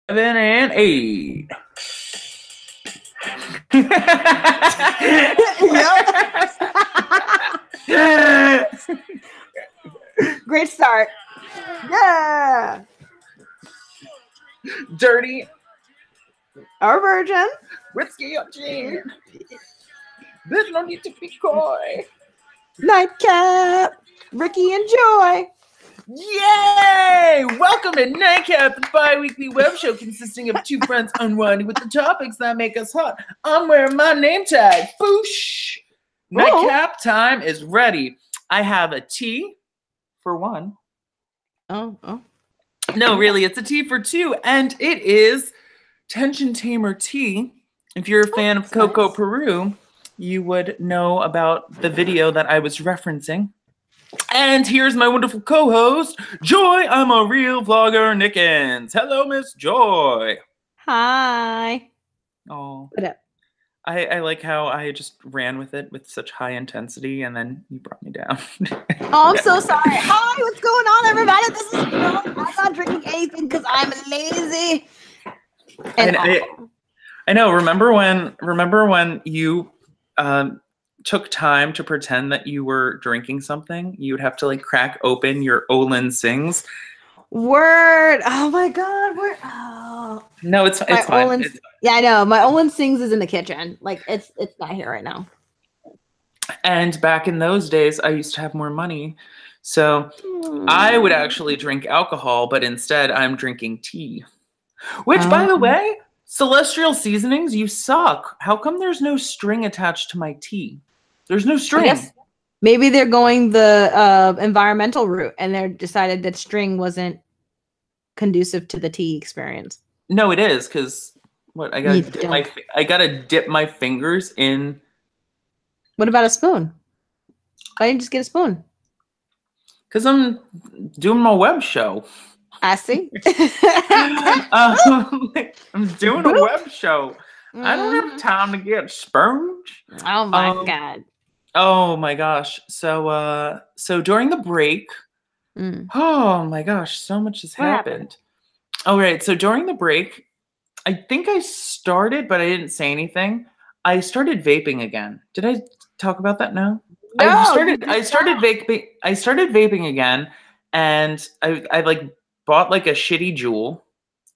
7 and 8. Great start. Yeah. Dirty. Our virgin. Whiskey or gin. There's no need to be coy. Nightcap. Ricky and Joy. Yay! Welcome to Nightcap, the bi-weekly web show consisting of two friends unwinding with the topics that make us hot. I'm wearing my name tag. Boosh! Nightcap time is ready. I have a tea for one. Oh. No, really, it's a tea for two, and it is Tension Tamer tea. If you're a fan of Coco nice. Peru, you would know about the video that I was referencing. And here's my wonderful co-host, Joy. I'm a real vlogger, Nickens. Hello, Miss Joy. Hi. Oh, What up? I like how I just ran with it with such high intensity, and then you brought me down. Oh, I'm so sorry. Hi, what's going on, everybody? This is Joy. I'm not drinking anything because I'm lazy. And I know. Remember when you took time to pretend that you were drinking something? You would have to like crack open your Olin Sings. Word. Oh my God. Word. Oh. No, it's fine. Yeah, I know. My Olin Sings is in the kitchen. Like it's not here right now. And back in those days, I used to have more money. So I would actually drink alcohol, but instead I'm drinking tea. Which, by the way, Celestial Seasonings, you suck. How come there's no string attached to my tea? There's no string. Maybe they're going the environmental route and they decided that string wasn't conducive to the tea experience. No, it is, because what I gotta dip my fingers in. What about a spoon? Why didn't you just get a spoon? Because I'm doing my web show. I see. I'm doing a web show. I don't have time to get spoons. Oh my God. Oh my gosh. So during the break, oh my gosh, so much has happened. All right. So during the break, I think I started, but I didn't say anything. I started vaping again. Did I talk about that now? No, I started vaping again, and I like bought like a shitty Juul.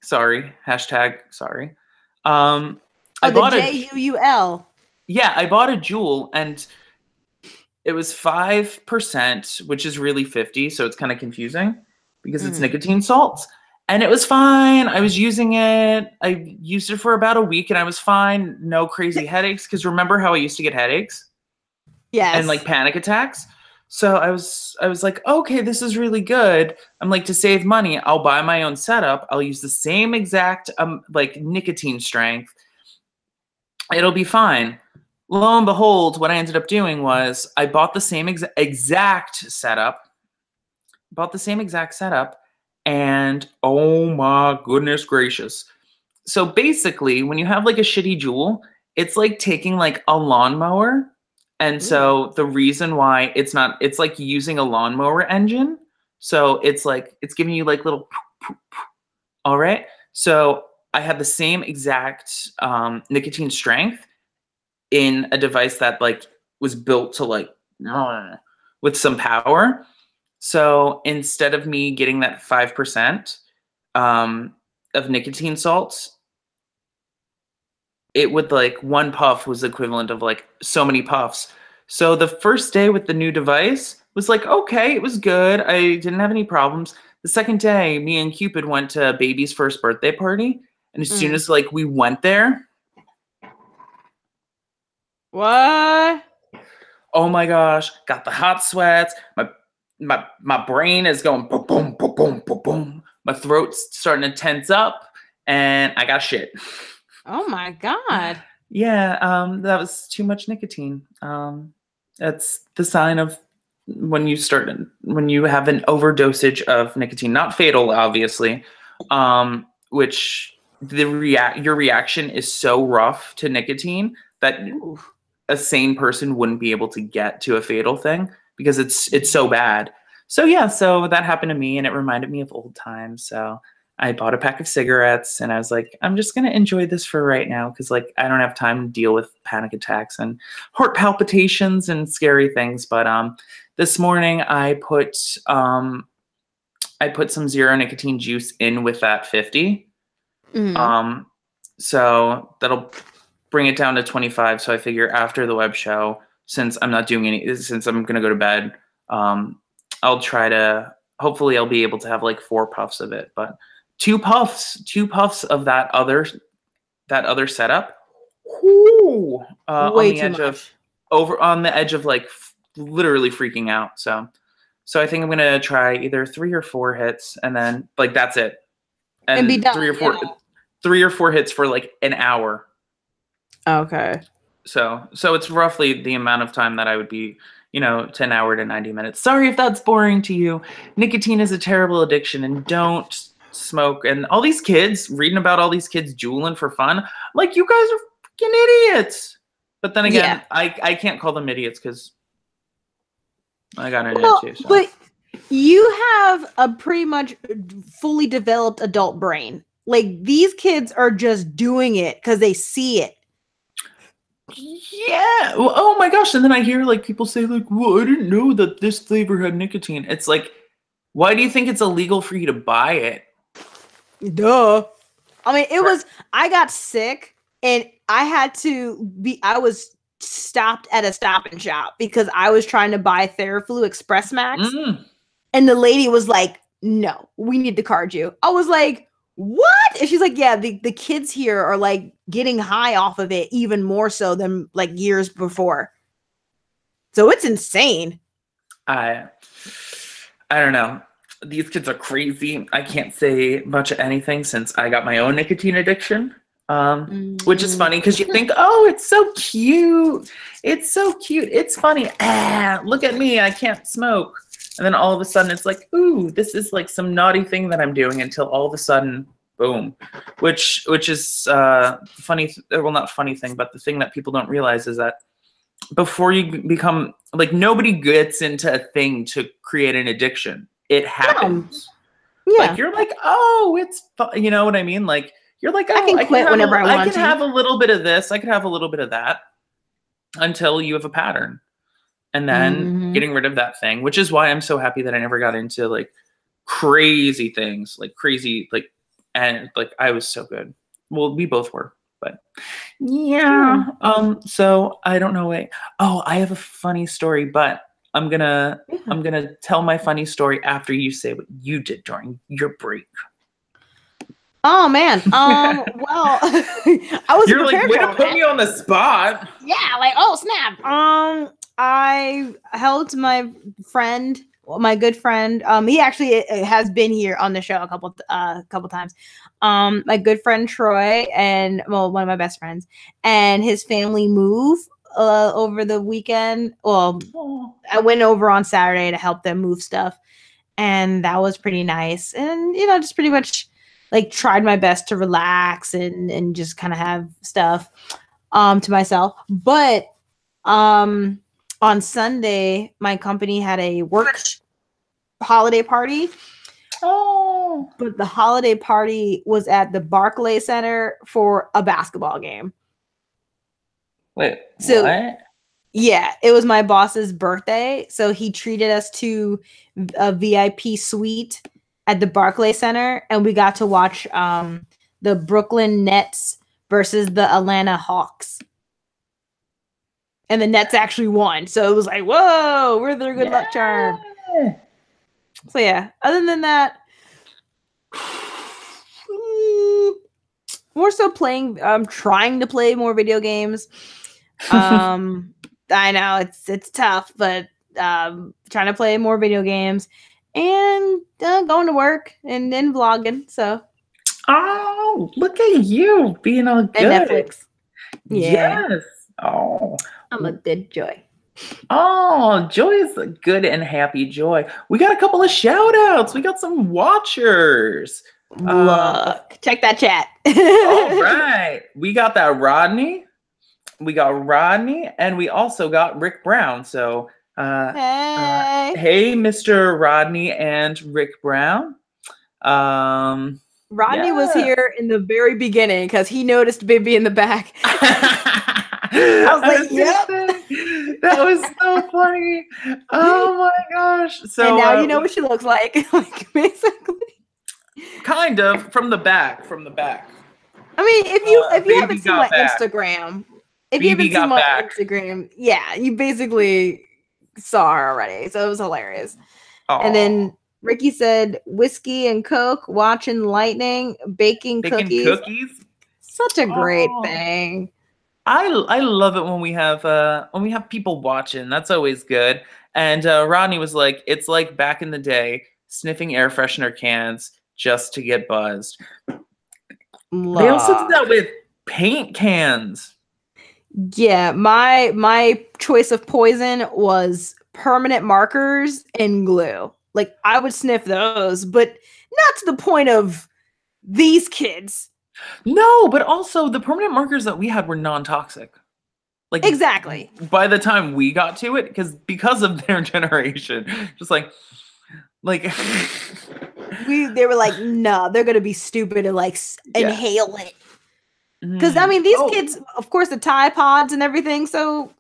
Sorry. #sorry. I bought the JUUL. Yeah, I bought a Juul, and it was 5%, which is really 50, so it's kind of confusing because it's nicotine salts. And it was fine. I was using it. I used it for about a week, and I was fine. No crazy headaches. Because remember how I used to get headaches? Yes. And like panic attacks. So I was like, okay, this is really good. I'm like, to save money, I'll buy my own setup. I'll use the same exact like nicotine strength. It'll be fine. Lo and behold, what I ended up doing was I bought the same exact setup. And oh my goodness gracious. So basically, when you have like a shitty Juul, it's like taking like a lawnmower. And so the reason why it's like using a lawnmower engine. So it's like, it's giving you like little, all right. So I had the same exact nicotine strength in a device that like was built to like with some power. So instead of me getting that 5% of nicotine salts, it would like one puff was equivalent of like so many puffs. So the first day with the new device was like, okay, it was good. I didn't have any problems. The second day, me and Cupid went to baby's first birthday party. And as soon as like we went there. What? Oh my gosh, got the hot sweats. My brain is going boom, boom, boom, boom, boom, boom. My throat's starting to tense up, and I got shit. Oh my God. Yeah, that was too much nicotine. That's the sign of when you have an overdosage of nicotine. Not fatal, obviously. Which your reaction is so rough to nicotine that a sane person wouldn't be able to get to a fatal thing because it's so bad. So yeah, so that happened to me, and it reminded me of old times. So I bought a pack of cigarettes and I was like, I'm just gonna enjoy this for right now because like I don't have time to deal with panic attacks and heart palpitations and scary things. But this morning I put some zero nicotine juice in with that 50. Mhm. So that'll bring it down to 25. So I figure after the web show, since I'm not doing since I'm gonna go to bed, I'll try to. Hopefully, I'll be able to have like 4 puffs of it, but two puffs of that other setup. Whoo, on Way the too edge of much. like literally freaking out. So I think I'm gonna try either 3 or 4 hits, and then like that's it, And be and done. Yeah. 3 or 4 hits for like an hour. Okay. So it's roughly the amount of time that I would be, 10 hour to 90 minutes. Sorry if that's boring to you. Nicotine is a terrible addiction, and don't smoke. And all these kids reading about all these kids juuling for fun, like you guys are freaking idiots. But then again, Yeah. I can't call them idiots because I got into it Well, too. So. but you have a pretty much fully developed adult brain. Like these kids are just doing it because they see it. Yeah. Well, oh my gosh. And then I hear like people say like, "Well, I didn't know that this flavor had nicotine." It's like, why do you think it's illegal for you to buy it? Duh. I mean, I got sick and I was stopped at a Stop and Shop because I was trying to buy Theraflu Express Max. Mm. And the lady was like, no, we need to card you. I was like, what? And she's like, yeah, the kids here are like getting high off of it even more so than like years before. So it's insane. I don't know. These kids are crazy. I can't say much of anything since I got my own nicotine addiction. Which is funny because you think, oh, it's so cute. It's so cute. It's funny. Look at me. I can't smoke. And then all of a sudden it's like, ooh, this is like some naughty thing that I'm doing until all of a sudden, boom. Which is funny. Well, not funny thing, but the thing that people don't realize is that before you become like nobody gets into a thing to create an addiction. It happens. Yeah. Like you're like, oh, it's you know what I mean? Like you're like, oh, I can quit whenever I want can to. have a little bit of this. I can have a little bit of that until you have a pattern. And then getting rid of that thing, which is why I'm so happy that I never got into like crazy things, like crazy, like, and like I was so good. Well, we both were, but yeah. So I don't know. Wait. Oh, I have a funny story, but I'm gonna tell my funny story after you say what you did during your break. Oh man. Well, I was You're like, prepared way for to all put that. me on the spot. Yeah, like oh snap. I helped my friend, my good friend. He actually has been here on the show a couple times. My good friend Troy and well, one of my best friends and his family move over the weekend. Well, I went over on Saturday to help them move stuff, and that was pretty nice. And just pretty much like tried my best to relax and just kind of have stuff to myself. But on Sunday, my company had a work holiday party. Oh. But the holiday party was at the Barclay Center for a basketball game. Wait, so, what? Yeah, it was my boss's birthday. So he treated us to a VIP suite at the Barclay Center. And we got to watch the Brooklyn Nets versus the Atlanta Hawks. And the Nets actually won. So it was like, whoa, we're their good luck charm. So yeah, other than that, more so playing, trying to play more video games. I know it's tough, but trying to play more video games and going to work and then vlogging. So oh, look at you being all good. And Netflix. Yeah. Yes. Oh, I'm a good Joy. Oh, Joy is a good and happy Joy. We got a couple of shout outs. We got some watchers. Look, check that chat. All right. We got that Rodney. We got Rodney, and we also got Rick Brown. So, hey, Mr. Rodney and Rick Brown. Rodney was Yeah. here in the very beginning because he noticed Bibby in the back. I was I like, was gonna yep. say, that was so funny. Oh my gosh. And So now you know what she looks like. Like basically. kind of from the back, from the back. I mean, if you Baby haven't seen got my back. Instagram, if you BB haven't seen got my back. Instagram, yeah, you basically saw her already. So it was hilarious. And Oh, then Ricky said whiskey and Coke, watching lightning, baking making cookies. cookies. Such a great Oh, thing. I love it when we have people watching. That's always good. And Rodney was like, it's like back in the day, sniffing air freshener cans just to get buzzed. They also did Love. that with paint cans. Yeah, my choice of poison was permanent markers and glue. Like I would sniff those, but not to the point of these kids. No, but also the permanent markers that we had were non-toxic. Like Exactly. by the time we got to it, because of their generation, just like They were like, no, they're gonna be stupid and like yeah. inhale it. Because I mean, these Oh, kids, of course, the Tide Pods and everything. So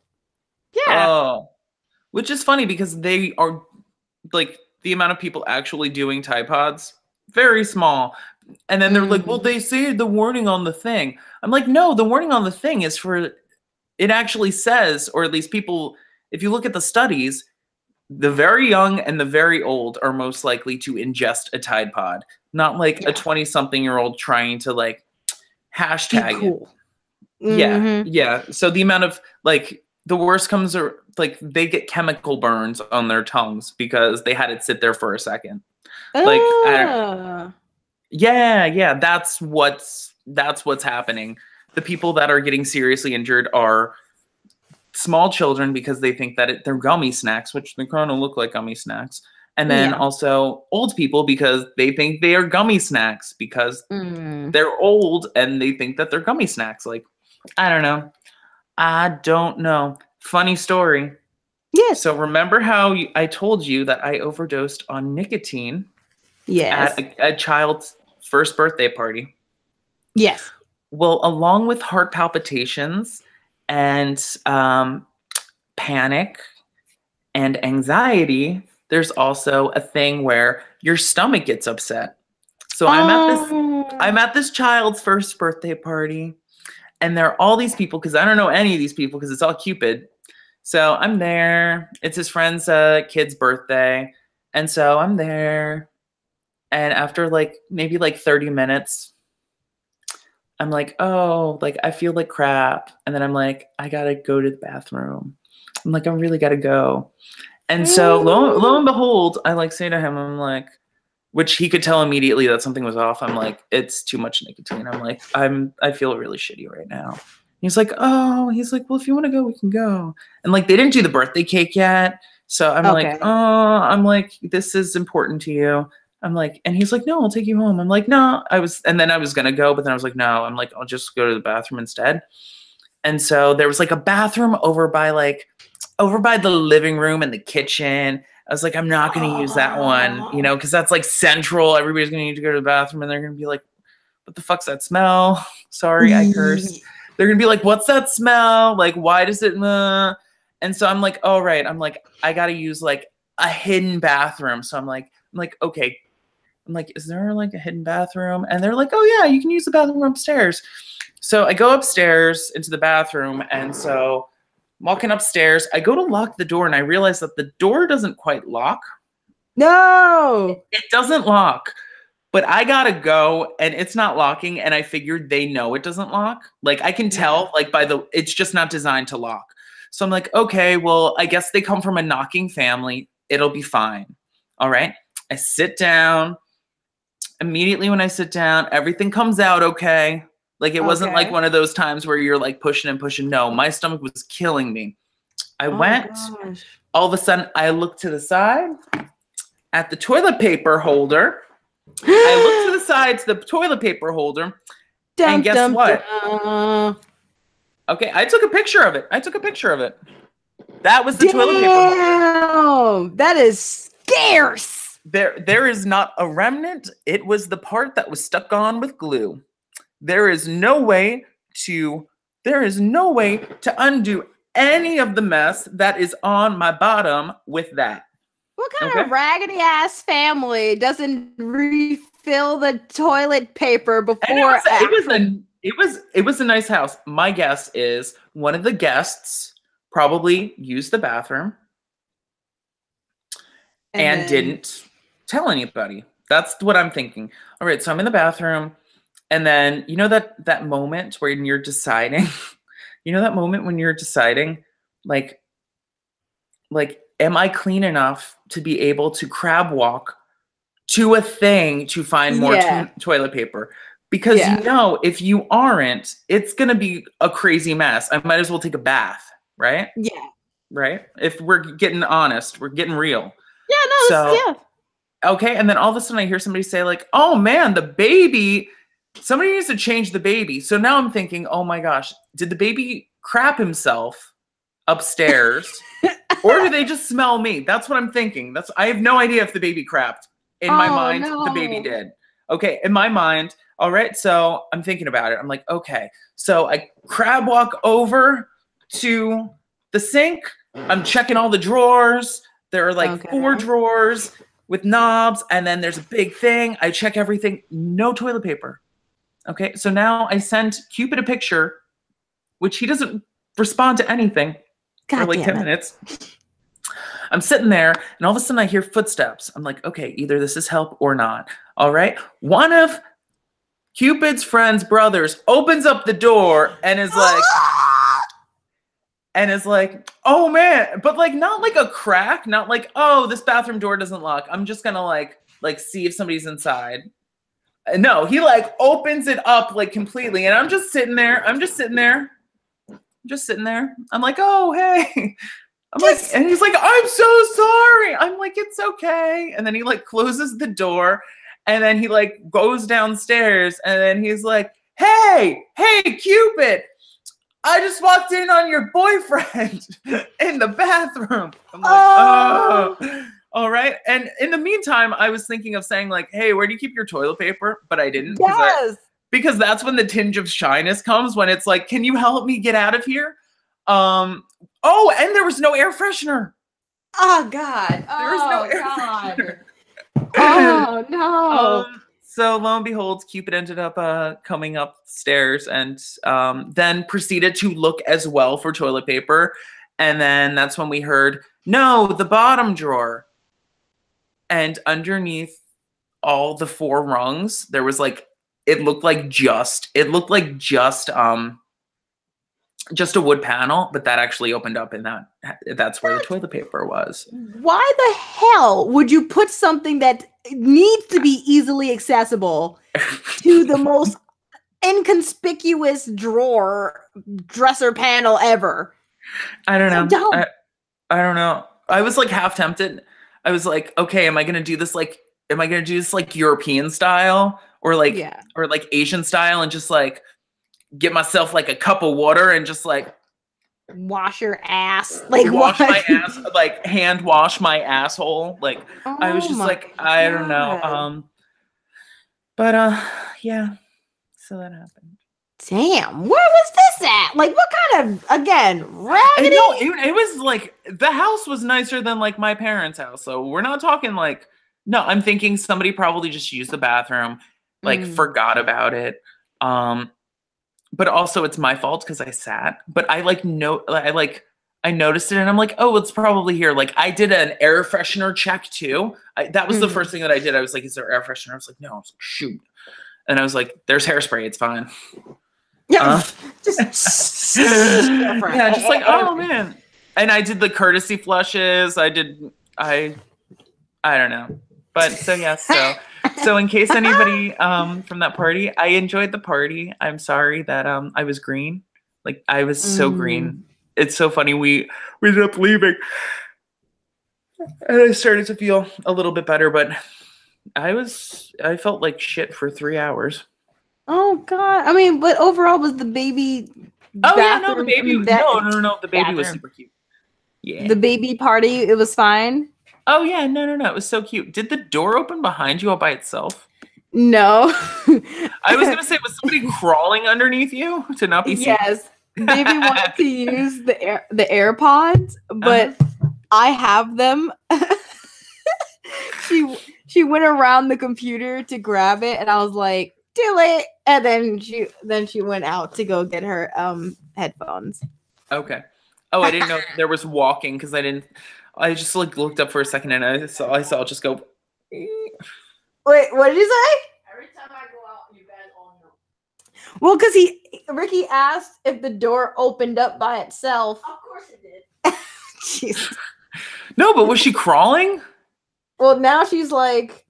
yeah. oh, which is funny because they are like the amount of people actually doing Tide Pods very small. And then they're like, well, they say the warning on the thing. I'm like, no, the warning on the thing is for it actually says, or at least people, if you look at the studies, the very young and the very old are most likely to ingest a Tide Pod, not like a 20-something-year-old trying to like Be hashtag it. cool. Yeah, Mm-hmm. yeah. So the amount of like the worst comes are like they get chemical burns on their tongues because they had it sit there for a second. Like, yeah, that's what's happening. The people that are getting seriously injured are small children because they think that they're gummy snacks, which they kind of look like gummy snacks. And then Yeah. also old people because they think they are gummy snacks because they're old and they think that they're gummy snacks. Like, I don't know. I don't know. Funny story. Yes. So remember how I told you that I overdosed on nicotine Yes. at a child's first birthday party? Yes. Well, along with heart palpitations and panic and anxiety, there's also a thing where your stomach gets upset. So I'm at this child's first birthday party, and there are all these people because I don't know any of these people because it's all Cupid. So I'm there. It's his friend's kid's birthday, and so I'm there. And after like maybe like 30 minutes, I'm like, oh, like I feel like crap. And then I'm like, I gotta go to the bathroom. I'm like, I really gotta go. And so lo and behold, I like say to him, I'm like, which he could tell immediately that something was off. I'm like, it's too much nicotine. I'm like, I feel really shitty right now. He's like, oh, he's like, well, if you want to go, we can go. And like, they didn't do the birthday cake yet. So I'm like, oh, I'm like, this is important to you. I'm like, and he's like, no, I'll take you home. I'm like, no, and then I was going to go, but then I was like, no, I'm like, I'll just go to the bathroom instead. And so there was like a bathroom over by the living room and the kitchen. I was like, I'm not going to use that one, because that's like central. Everybody's going to need to go to the bathroom and they're going to be like, what the fuck's that smell? Sorry, I cursed. They're going to be like, what's that smell? Like, why does it? And so I'm like, oh, right. I'm like, I got to use like a hidden bathroom. So I'm like, okay. I'm like, is there like a hidden bathroom? And they're like, oh yeah, you can use the bathroom upstairs. So I go upstairs into the bathroom. And so I'm walking upstairs, I go to lock the door and I realize that the door doesn't quite lock. No, it doesn't lock, but I gotta go and it's not locking. And I figured they know it doesn't lock. Like I can tell like it's just not designed to lock. So I'm like, okay, well, I guess they come from a knocking family. It'll be fine. All right. I sit down. Immediately when I sit down, everything comes out okay. Like it wasn't like one of those times where you're like pushing and pushing. No, my stomach was killing me. I went. All of a sudden, I looked to the side at the toilet paper holder. I looked to the side to the toilet paper holder. And guess what? Okay, I took a picture of it. That was the toilet paper holder. That is scarce. There is not a remnant. It was the part that was stuck on with glue. There is no way to undo any of the mess that is on my bottom with that. What kind of raggedy ass family doesn't refill the toilet paper before? It was a nice house. My guess is one of the guests probably used the bathroom and didn't tell anybody. That's what I'm thinking. All right, so I'm in the bathroom, and then you know that moment when you're deciding, like, am I clean enough to be able to crab walk to a thing to find more toilet paper? Because if you aren't, it's gonna be a crazy mess. I might as well take a bath, right? Yeah. Right? If we're getting honest, we're getting real. Yeah, no, okay, and then all of a sudden I hear somebody say like, oh man, the baby, somebody needs to change the baby. So now I'm thinking, oh my gosh, did the baby crap himself upstairs? Or do they just smell me? That's what I'm thinking. I have no idea if the baby crapped. In my mind, the baby did. Okay, in my mind, all right, so I'm thinking about it. I'm like, okay, so I crab walk over to the sink. I'm checking all the drawers. There are like 4 drawers with knobs, and then there's a big thing. I check everything. No toilet paper. Okay, so now I send Cupid a picture, which he doesn't respond to anything for like 10 minutes. I'm sitting there, and all of a sudden I hear footsteps. I'm like, okay, either this is help or not. All right. One of Cupid's friend's brothers opens up the door and is like, oh man, but like not like a crack, not like, oh, this bathroom door doesn't lock. I'm just gonna like see if somebody's inside. No, he like opens it up like completely, and I'm just sitting there. I'm like, oh hey. I'm like, and he's like, I'm so sorry. I'm like, it's okay. And then he like closes the door, and then he like goes downstairs, and then he's like, hey, Cupid, I just walked in on your boyfriend in the bathroom. I'm like, oh, all right. And in the meantime, I was thinking of saying like, hey, where do you keep your toilet paper? But I didn't. Yes. Because that's when the tinge of shyness comes, when it's like, can you help me get out of here? Oh, and there was no air freshener. Oh God. There was no air freshener. Oh no. So lo and behold, Cupid ended up coming upstairs and then proceeded to look as well for toilet paper. And then that's when we heard, no, the bottom drawer. And underneath all the 4 rungs, there was like, it looked like just a wood panel, but that actually opened up, and that's where the toilet paper was. Why the hell would you put something that needs to be easily accessible to the most inconspicuous dresser panel ever? I don't know. I don't know. I was like half tempted. I was like, okay, am I gonna do this like European style or like Asian style, and just like get myself like a cup of water and just like wash your ass, like wash my ass, like hand wash my asshole. Like I was just like, I don't know. But yeah. So that happened. Damn, where was this at? Like, what kind of, again, raggedy? No, it was like, the house was nicer than like my parents' house. So we're not talking like, no, I'm thinking somebody probably just used the bathroom, like forgot about it. But also it's my fault because I sat. But I noticed it, and I'm like, oh, it's probably here. Like I did an air freshener check too. That was the first thing that I did. I was like, is there air freshener? I was like, no. I was like, shoot. And I was like, there's hairspray. It's fine. Yeah. Just like, oh man. And I did the courtesy flushes. I don't know. But so yeah, so in case anybody from that party, I enjoyed the party. I'm sorry that I was green. Like I was so green. It's so funny. We ended up leaving. And I started to feel a little bit better, but I felt like shit for 3 hours. Oh God. I mean, but overall was the baby Oh yeah, no, the baby no, the baby was super cute. Yeah. The baby party, it was fine. Oh yeah, no. It was so cute. Did the door open behind you all by itself? No. I was gonna say, was somebody crawling underneath you to not be seen? Yes, baby wanted to use the AirPods, Uh-huh. but I have them. She went around the computer to grab it, and I was like, "Do it!" And then she went out to go get her headphones. Okay. Oh, I didn't know there was walking because I didn't. I just like looked up for a second and I saw it just go. Wait, what did you say? Every time I go out, you guys all know. Well, because Ricky asked if the door opened up by itself. Of course it did. Jeez. No, but was she crawling? Well, now she's like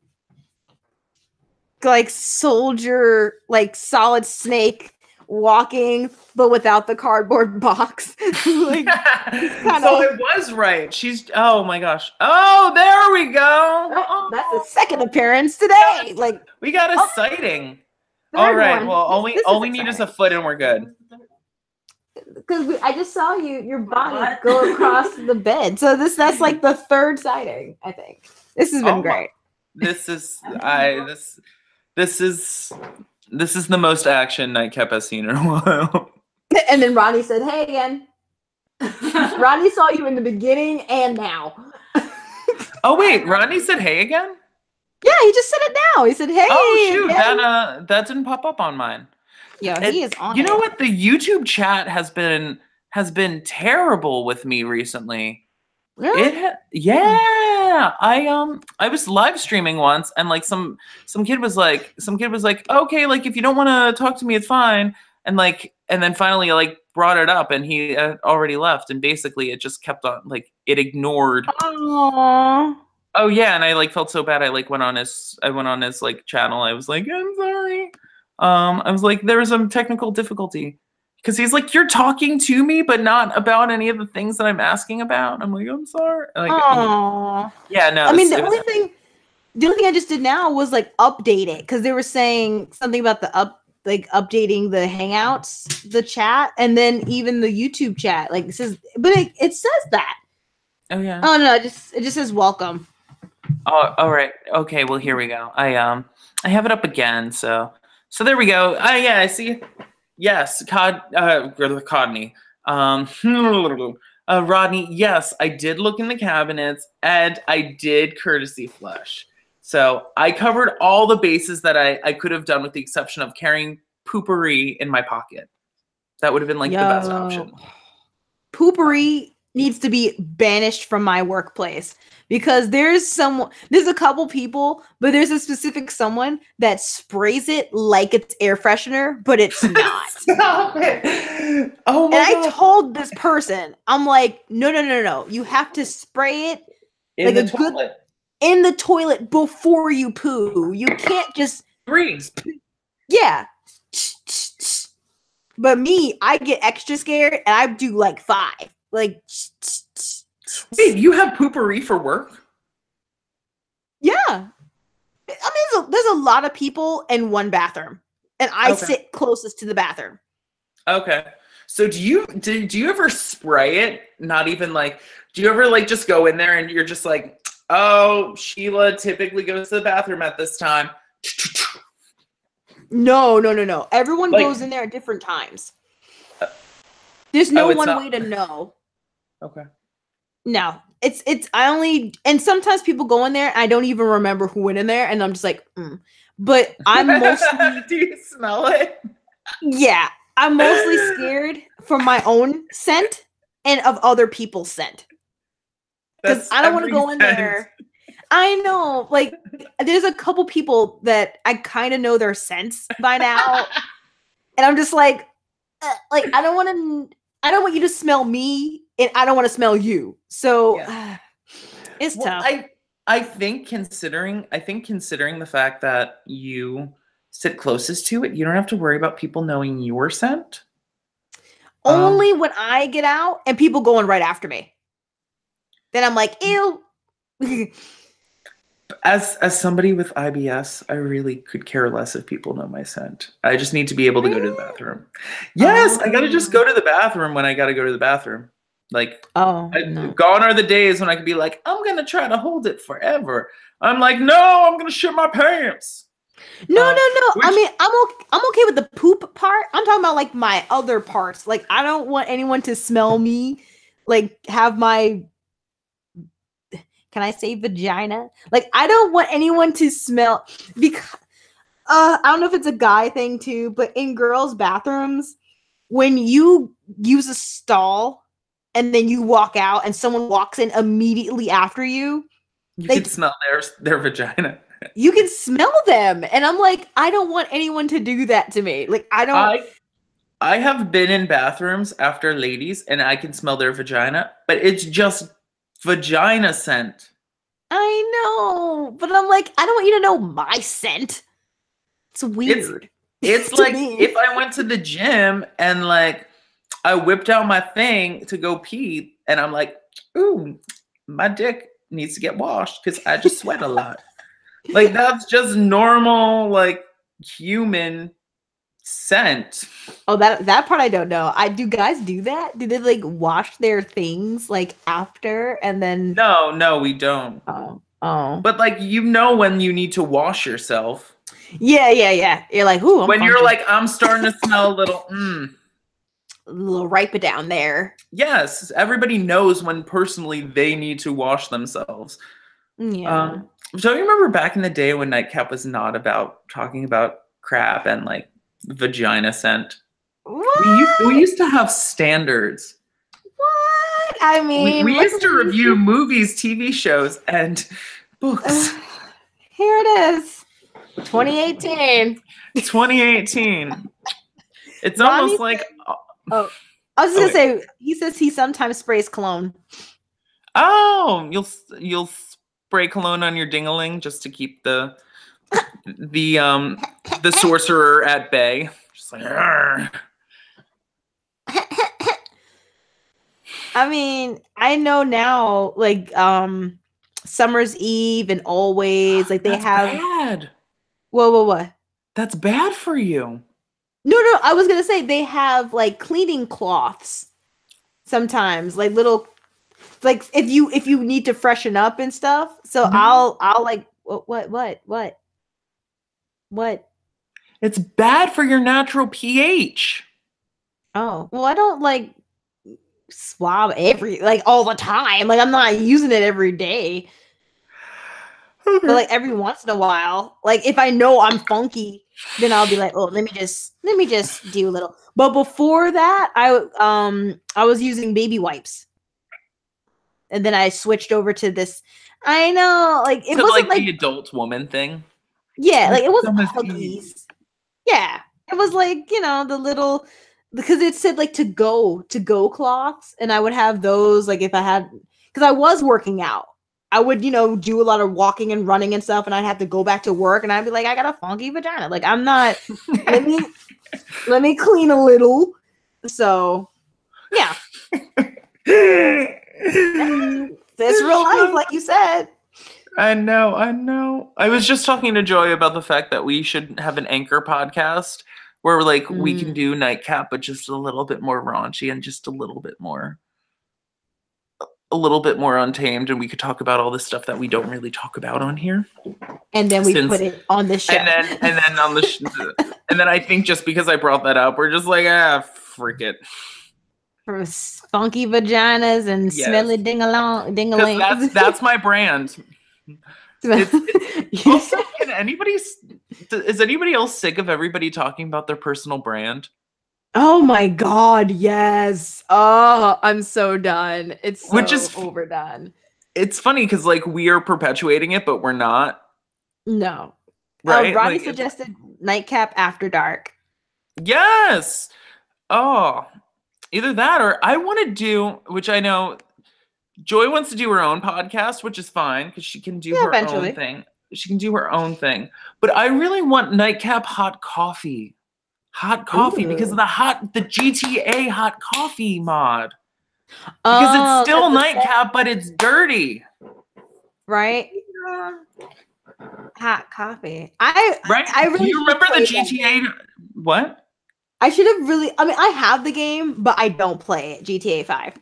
soldier, like solid snake walking, but without the cardboard box. Like, so it was right. She's. Oh my gosh. Oh, there we go. Oh, that's the second appearance today. Like we got a sighting. All right. Well, all we need is a foot, and we're good. Because I just saw your body go across the bed. So that's like the third sighting, I think. This has been great. This is the most action Nightcap has seen in a while. And then Ronnie said, "Hey again." Ronnie saw you in the beginning and now. Oh wait, Ronnie said hey again? Yeah, he just said it now. He said, "Hey." Oh shoot, that didn't pop up on mine. Yeah, he is on. You know what? The YouTube chat has been terrible with me recently. Really? Yeah. I was live streaming once and like some kid was like okay, like if you don't want to talk to me, it's fine. And then finally I like brought it up and he already left and basically it just kept on like it ignored. Aww. Oh yeah, and I like felt so bad. I went on his like channel. I was like, I'm sorry. I was like, there was some technical difficulty. Because he's like, you're talking to me, but not about any of the things that I'm asking about. I'm like, I'm sorry. Like, yeah, no. I mean, the only thing I just did now was like update it because they were saying something about updating the Hangouts, the chat, and then even the YouTube chat. Like it says, but it says that. Oh yeah. Oh no, it just says welcome. Oh, all right. Okay. Well, here we go. I have it up again. So there we go. Yeah, I see. Yes, Rodney. Rodney, yes, I did look in the cabinets and I did courtesy flush. So I covered all the bases that I could have done with the exception of carrying poopery in my pocket. That would have been like the best option. Poopery needs to be banished from my workplace because there's a couple people, but there's a specific someone that sprays it like it's air freshener, but it's not. Stop it. Oh my God. I told this person, I'm like, no. You have to spray it in the toilet. In the toilet before you poo. You can't just breathe. Yeah. But me, I get extra scared and I do like 5. Like, wait, you have poopery for work? Yeah. I mean, there's a lot of people in one bathroom, and I sit closest to the bathroom. Okay. So do you ever spray it? Not even like, do you ever like just go in there and you're just like, oh, Sheila typically goes to the bathroom at this time? No. Everyone goes in there at different times. There's no one way to know. Okay. No, and sometimes people go in there and I don't even remember who went in there and I'm just like, But I'm mostly. Do you smell it? Yeah, I'm mostly scared for my own scent and of other people's scent. Because I don't want to go in there. I know, like, there's a couple people that I kind of know their scents by now, and I'm just like I don't want you to smell me, and I don't want to smell you. So it's tough. I think considering the fact that you sit closest to it, you don't have to worry about people knowing your scent. Only when I get out and people going right after me. Then I'm like, ew. As somebody with IBS, I really could care less if people know my scent. I just need to be able to go to the bathroom. Yes, I gotta just go to the bathroom when I gotta go to the bathroom. Like, Oh no. gone are the days when I could be like, I'm gonna try to hold it forever. I'm like, no, I'm gonna shit my pants. No, no, no. I Which mean, I'm okay with the poop part. I'm talking about like my other parts. Like I don't want anyone to smell me. Like have my can I say vagina? Like I don't want anyone to smell because I don't know if it's a guy thing too, but in girls' bathrooms, when you use a stall and then you walk out and someone walks in immediately after you, you they can smell their vagina. you can smell them. And I'm like, I don't want anyone to do that to me. Like I don't I have been in bathrooms after ladies and I can smell their vagina, but it's just vagina scent. I know, but I'm like, I don't want you to know my scent. It's It's weird. it's to like me. if I went to the gym and like I whipped out my thing to go pee and I'm like, ooh, my dick needs to get washed because I just sweat a lot. Like that's just normal, like human scent. Oh, that part I don't know. I do guys do that? Do they like wash their things like after and then No, we don't. oh. But like you know when you need to wash yourself. Yeah. You're like, ooh, I'm When you're funky. like, I'm starting to smell a little, A little ripe it down there. yes, everybody knows when personally they need to wash themselves. Yeah. So you remember back in the day when Nightcap was not about talking about crap and like vagina scent? What? We used to have standards. What? I mean, We look used to at review movies, TV shows, and books. Here it is. 2018. 2018. It's Ronnie almost like Oh, I was just gonna say. He says he sometimes sprays cologne. oh, you'll spray cologne on your dingaling just to keep the sorcerer at bay. Just like, "Arr." I mean, I know now, like Summer's Eve and Always, like they That's have. bad. What? That's bad for you. No. I was gonna say they have like cleaning cloths. Sometimes, like little, like if you need to freshen up and stuff. So I'll like what? It's bad for your natural pH. Oh, well, I don't like swab like all the time. Like I'm not using it every day. But like every once in a while, like if I know I'm funky, then I'll be like, oh, let me just do a little. But before that, I was using baby wipes, and then I switched over to this. I know, like it to wasn't like the adult woman thing. yeah, like it wasn't Summer's Huggies. Yeah, it was like the little because it said like to go cloths, and I would have those like if I had because I was working out. I would, do a lot of walking and running and stuff, and I'd have to go back to work, and I'd be like, I got a funky vagina. Like, I'm not. let me clean a little. So, yeah, that's real life, like you said. I know. I was just talking to Joy about the fact that we should have an anchor podcast where like we can do Nightcap, but just a little bit more raunchy and just a little bit more untamed, and we could talk about all this stuff that we don't really talk about on here. And then we put it on the show. And then on the and then I think just because I brought that up, we're just like, freak it. For funky vaginas and smelly ding-a-ling. That's my brand. Also, is anybody else sick of everybody talking about their personal brand? Oh my God, yes. Oh, I'm so done. It's so overdone. It's funny because like we are perpetuating it, but we're not. No. Right? Ronnie suggested Nightcap After Dark. Yes. Oh, either that or I want to do, which I know Joy wants to do her own podcast, which is fine because she can do her own thing. She can do her own thing. But I really want Nightcap Hot Coffee. Hot coffee because of the GTA hot coffee mod. Because it's still Nightcap, but it's dirty. Right? Hot coffee. I really you remember the GTA what? I should have I have the game, but I don't play it. GTA 5.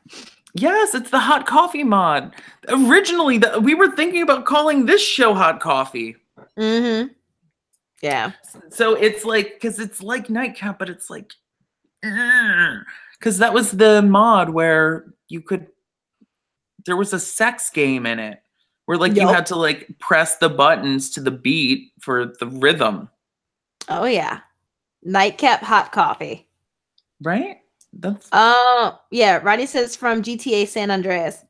Yes, it's the hot coffee mod. Originally, we were thinking about calling this show Hot Coffee. Mm-hmm. Yeah. So it's like, because it's like Nightcap, but it's like, because that was the mod where there was a sex game in it where like you Yup. had to like press the buttons to the beat for the rhythm. Oh yeah. Nightcap hot coffee. Right? That's Oh yeah. Rodney says from GTA San Andreas.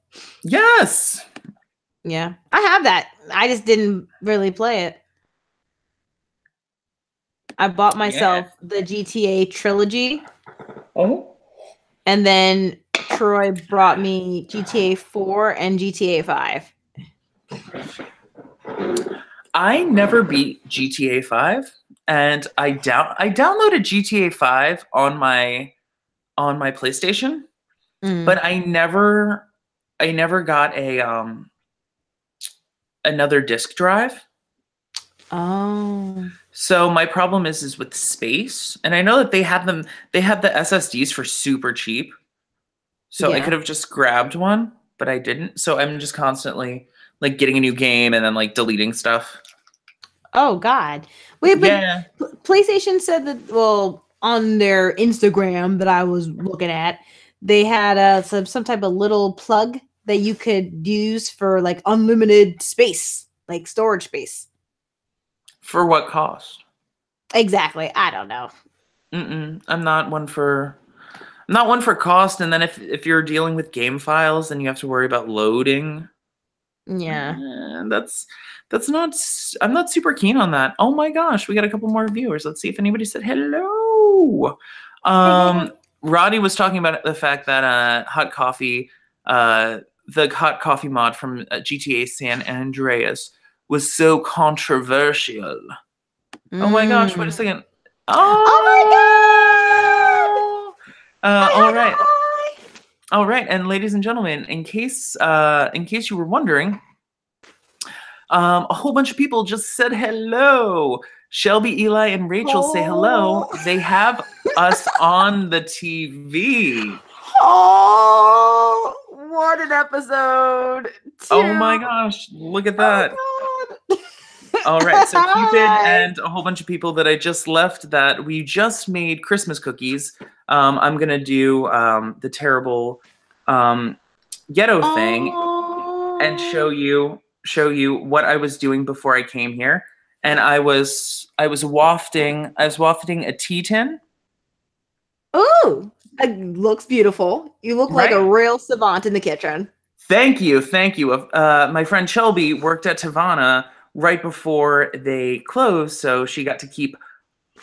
yes. Yeah. I have that. I just didn't really play it. I bought Yeah. myself the GTA trilogy, Oh. and then Troy brought me GTA 4 and GTA 5. I never beat GTA 5 and I downloaded GTA 5 on my PlayStation, but I never got a another disk drive. Oh. So my problem is with space, and I know that they have the SSDs for super cheap. So I Yeah. could have just grabbed one, but I didn't. So I'm just constantly like getting a new game and then like deleting stuff. Oh God. Wait, but Yeah. PlayStation said that, well, on their Instagram that I was looking at, they had some type of little plug that you could use for like unlimited space, like storage space. For what cost? Exactly. I don't know. I'm not one for cost, and then if you're dealing with game files, then you have to worry about loading. Yeah. That's not. I'm not super keen on that. Oh my gosh, we got a couple more viewers. Let's see if anybody said hello. Roddy was talking about the fact that hot coffee, the hot coffee mod from GTA San Andreas was so controversial. Oh my gosh, wait a second. Oh my God! All right. Hi. All right, and ladies and gentlemen, in case you were wondering, a whole bunch of people just said hello. Shelby, Eli, and Rachel say hello. Oh. They have us on the TV. Oh, what an episode! Oh my gosh, look at that. Oh God. All right, so Cupid Hi. and a whole bunch of people that I just left that we just made Christmas cookies. I'm gonna do the terrible ghetto thing and show you what I was doing before I came here. And I was wafting a tea tin. Ooh, it looks beautiful. You look like a Right? real savant in the kitchen. Thank you. My friend Shelby worked at Tavana right before they closed, so she got to keep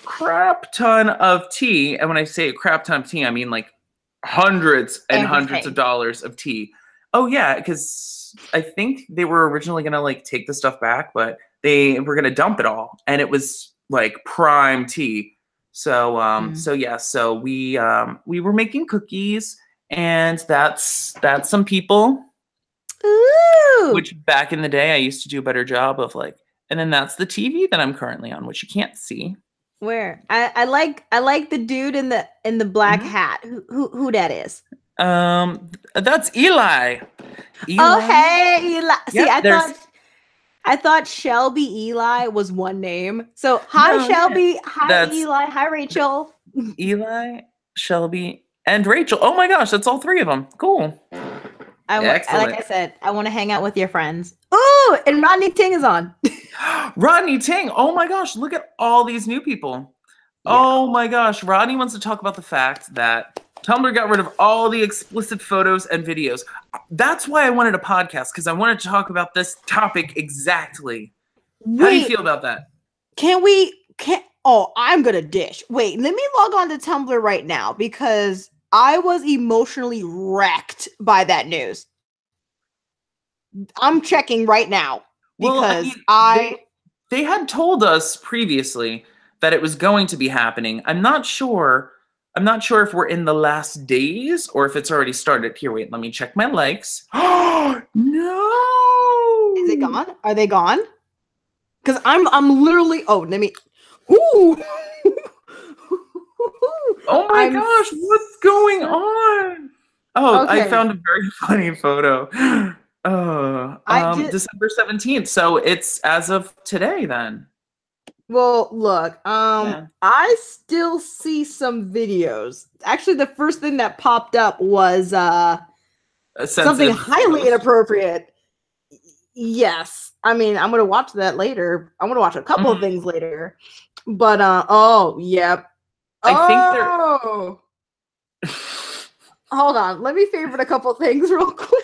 crap ton of tea. And when I say a crap ton of tea, I mean like hundreds and hundreds of dollars of tea. Oh yeah, because I think they were originally gonna like take the stuff back, but they were gonna dump it all, and it was like prime tea. So so we were making cookies, and that's some people. Ooh. Which back in the day I used to do a better job of like, and then that's the TV that I'm currently on, which you can't see. Where I like the dude in the black hat. Who that is? That's Eli. Oh hey Eli. See, Yep, I thought Shelby Eli was one name. So hi No, Shelby, hi that's Eli, hi Rachel. Eli, Shelby, and Rachel. Oh my gosh, that's all three of them. Cool. Excellent. Like I said, I want to hang out with your friends. Ooh, and Rodney Ting is on. Rodney Ting. Oh my gosh, look at all these new people. Yeah. Oh my gosh, Rodney wants to talk about the fact that Tumblr got rid of all the explicit photos and videos. That's why I wanted a podcast, because I wanted to talk about this topic exactly. How do you feel about that? I'm gonna dish. Wait, let me log on to Tumblr right now because I was emotionally wrecked by that news. I'm checking right now because they had told us previously that it was going to be happening. I'm not sure if we're in the last days or if it's already started. Here, wait, let me check my likes. Oh no! Is it gone? Are they gone? Because I'm literally. Oh, let me. Ooh. Oh my gosh, what's going on? Oh, I Okay. found a very funny photo. Oh, I just December 17th. So it's as of today then. Well, look, Yeah. I still see some videos. Actually, the first thing that popped up was A something sensitive highly post. inappropriate. Yes. I mean, I'm gonna watch that later. I'm gonna watch a couple of Mhm. things later. But oh, yep. I think they're Oh, hold on. Let me favorite a couple things real quick.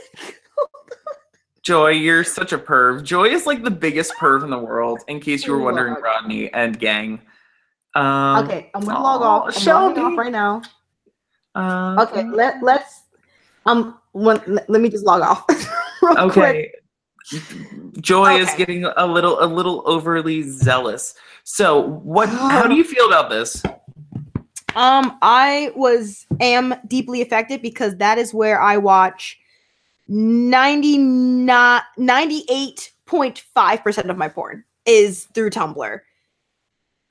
Joy, you're such a perv. Joy is like the biggest perv in the world, in case you were wondering, Look. Rodney and gang. Okay, I'm gonna log Oh, off. I'm logging off Shelby. right now. Uh, Okay, let's let me just log off real quick. okay. Joy is Okay. getting a little overly zealous. So, how do you feel about this? I am deeply affected because that is where I watch 98.5% of my porn is through Tumblr.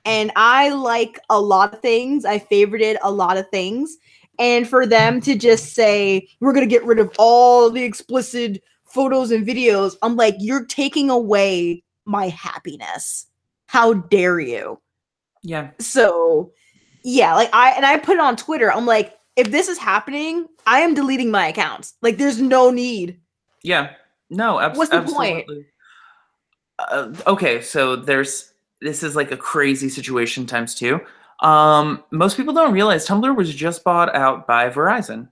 And I like a lot of things. I favorited a lot of things. And for them to just say, we're going to get rid of all the explicit photos and videos, I'm like, you're taking away my happiness. How dare you? Yeah. So, yeah, like I put it on Twitter. I'm like, if this is happening, I am deleting my accounts. Like, there's no need. Yeah. No, What's the point? absolutely. Okay, so this is like a crazy situation times two. Most people don't realize Tumblr was just bought out by Verizon.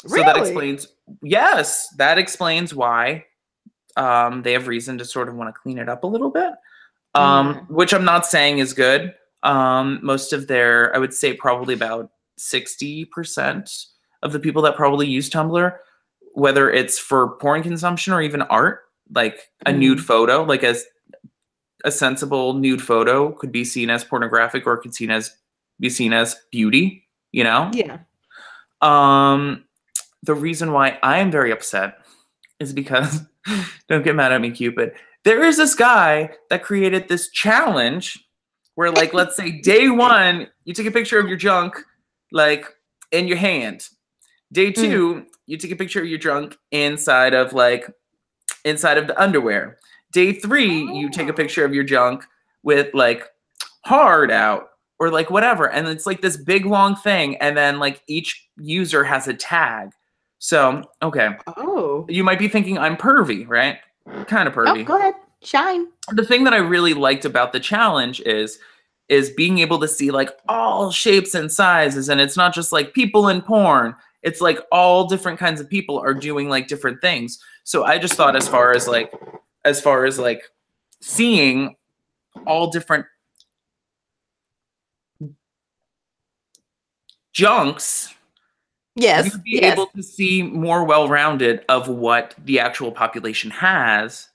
So that Really? explains, yes, that explains why they have reason to sort of want to clean it up a little bit. Mm. Which I'm not saying is good. Most of their, I would say probably about 60% of the people that probably use Tumblr, whether it's for porn consumption or even art, like a nude Mm. photo, like a sensible nude photo could be seen as pornographic or could be seen as beauty, you know? Yeah. Um, the reason why I am very upset is because don't get mad at me, Cupid. There is this guy that created this challenge where, like, let's say day one, you take a picture of your junk, like in your hand. Day Mm. two, you take a picture of your junk inside of the underwear. Day three, you take a Oh. picture of your junk with like hard out or like whatever. And it's like this big long thing. And then like each user has a tag. So, okay. Oh. You might be thinking I'm pervy, right? Kind of Nope, pervy. go ahead. Shine. The thing that I really liked about the challenge is being able to see like all shapes and sizes, and it's not just like people in porn. It's like all different kinds of people are doing like different things. So I just thought as far as like seeing all different junks, Yes. you'd be Yes. able to see more well-rounded of what the actual population has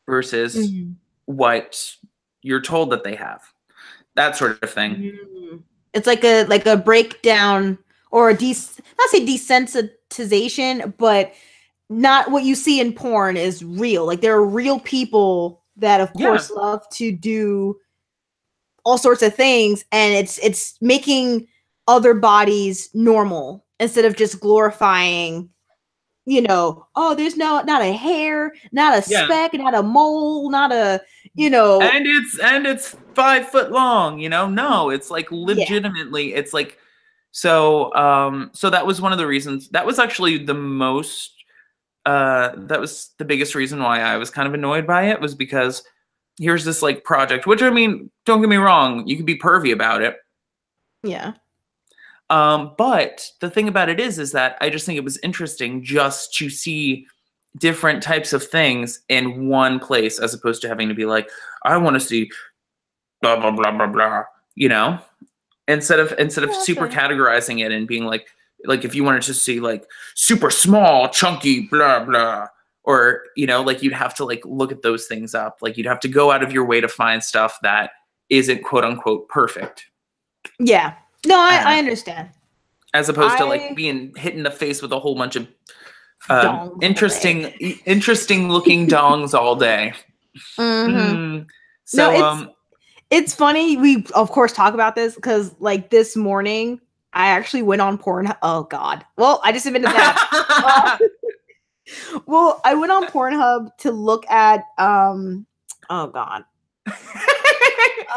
versus Mhm. what you're told that they have. That sort of thing. Mm. It's like a breakdown or not say desensitization, but not what you see in porn is real. Like there are real people that of Yeah. course love to do all sorts of things, and it's making other bodies normal instead of just glorifying, oh, there's not a hair, not a Yeah. speck, not a mole, not a, you know, And it's 5 foot long, No, it's like yeah, legitimately, it's like so that was one of the reasons. That was actually that was the biggest reason why I was kind of annoyed by it, was because here's this like project, which I mean, don't get me wrong, you can be pervy about it. yeah, But the thing about it is that I just think it was interesting just to see different types of things in one place, as opposed to having to be like, I want to see blah blah blah blah blah, you know? Instead of yeah, super okay. categorizing it and being like if you wanted to see like super small, chunky, blah blah, or like you'd have to like look at those things up. Like you'd have to go out of your way to find stuff that isn't quote unquote perfect. Yeah. No, Uh, I understand. as opposed to like I being hit in the face with a whole bunch of dongs all day. interesting looking dongs all day. Mm-hmm. Mm. No, So it's funny. We of course talk about this because like this morning, I actually went on Pornhub. Oh God. Well, I just admitted that. Well, I went on Pornhub to look at oh God.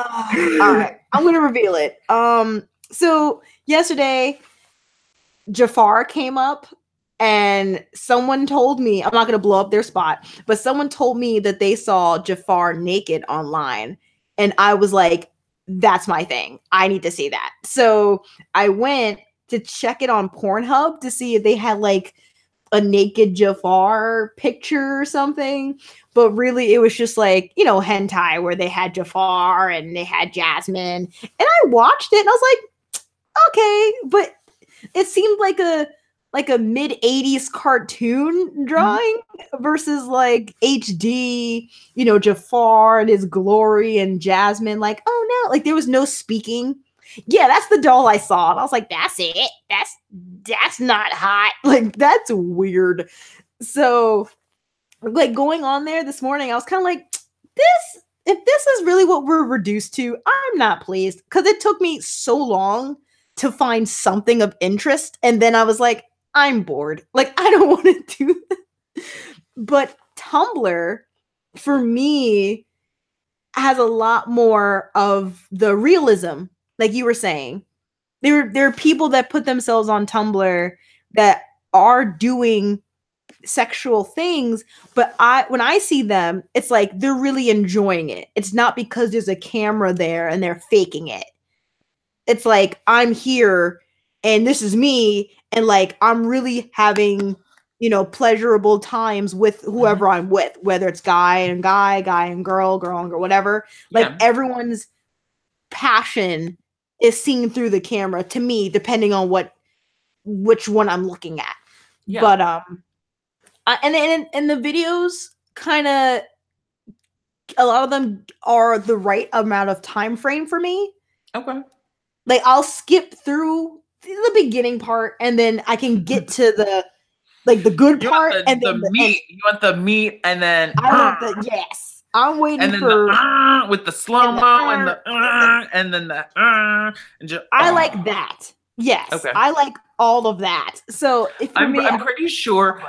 All right. I'm gonna reveal it. So yesterday Jafar came up and someone told me, I'm not going to blow up their spot, but someone told me that they saw Jafar naked online. And I was like, that's my thing. I need to see that. So I went to check it on Pornhub to see if they had like a naked Jafar picture or something. But really, it was just like, you know, hentai where they had Jafar and they had Jasmine. And I watched it and I was like, okay, but it seemed like a mid 80s cartoon drawing versus like HD, you know, Jafar and his glory and Jasmine. Like, oh no, like there was no speaking. Yeah, that's the doll I saw. And I was like, that's it. That's not hot. Like, that's weird. So, like, going on there this morning, I was kind of like, if this is really what we're reduced to, I'm not pleased. Because it took me so long to find something of interest. And then I was like, I'm bored. Like, I don't want to do that. But Tumblr, for me, has a lot more of the realism, like you were saying. There are people that put themselves on Tumblr that are doing sexual things, but when I see them, it's like they're really enjoying it. It's not because there's a camera there and they're faking it. It's like, I'm here and this is me, and like I'm really having, you know, pleasurable times with whoever I'm with, whether it's guy and girl and girl, whatever. Like everyone's passion is seen through the camera to me, depending on which one I'm looking at. Yeah. But and the videos kind of, a lot of them are the right amount of time frame for me. Okay. Like I'll skip through the beginning part and then I can get to the good part and then the meat. You want the meat and then I want the yes. I'm waiting and then for with the slow mo and then the and just, I like that. Yes, okay. I like all of that. So I'm pretty sure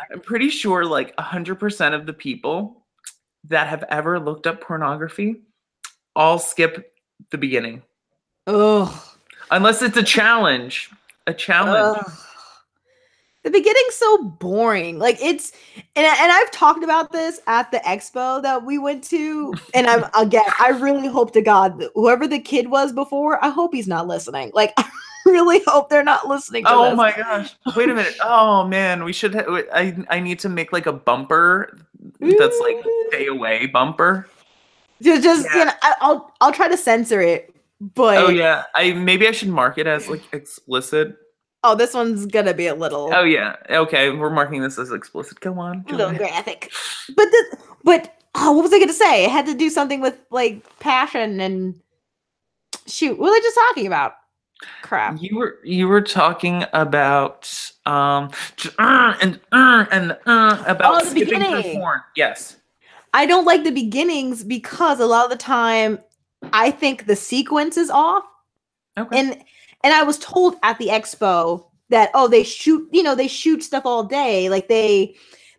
like 100% of the people that have ever looked up pornography all skip the beginning. Ugh. Unless it's a challenge. A challenge. Ugh. The beginning's so boring. Like it's, and I've talked about this at the expo that we went to. And I really hope to God that whoever the kid was before, I hope he's not listening. Like I really hope they're not listening to this. Oh my gosh. Wait a minute. Oh man, we should, I need to make like a bumper that's like stay away bumper. Just you know, I'll try to censor it. But oh yeah, maybe I should mark it as like explicit. Oh, this one's gonna be a little. Oh yeah, okay, we're marking this as explicit. Go on. A little graphic. But what was I gonna say? It had to do something with like passion and shoot. What was I just talking about? Crap. You were talking about about the beginning. Porn. Yes. I don't like the beginnings because a lot of the time I think the sequence is off. Okay. And I was told at the expo that they shoot stuff all day. Like they're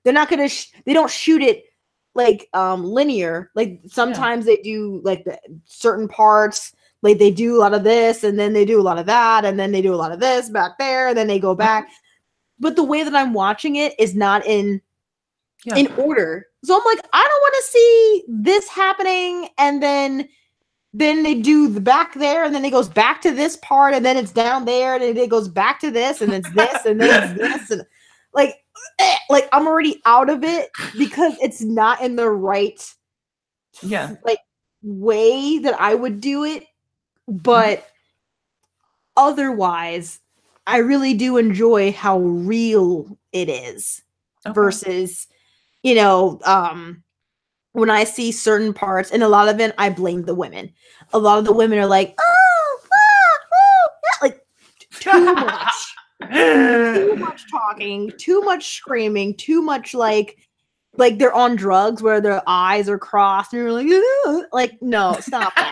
not gonna they don't shoot it like linear. Like sometimes they do like the certain parts. Like they do a lot of this and then they do a lot of that and then they do a lot of this back there and then they go back. But the way that I'm watching it is not in order. So I'm like, I don't want to see this happening and then they do the back there and then it goes back to this part and then it's down there and then it goes back to this and it's this and then it's this and like I'm already out of it because it's not in the right like way that I would do it. But otherwise, I really do enjoy how real it is versus, you know, when I see certain parts, and a lot of it, I blame the women. A lot of the women are like, like too much, too much talking, too much screaming, too much like they're on drugs where their eyes are crossed, and you're like no, stop that.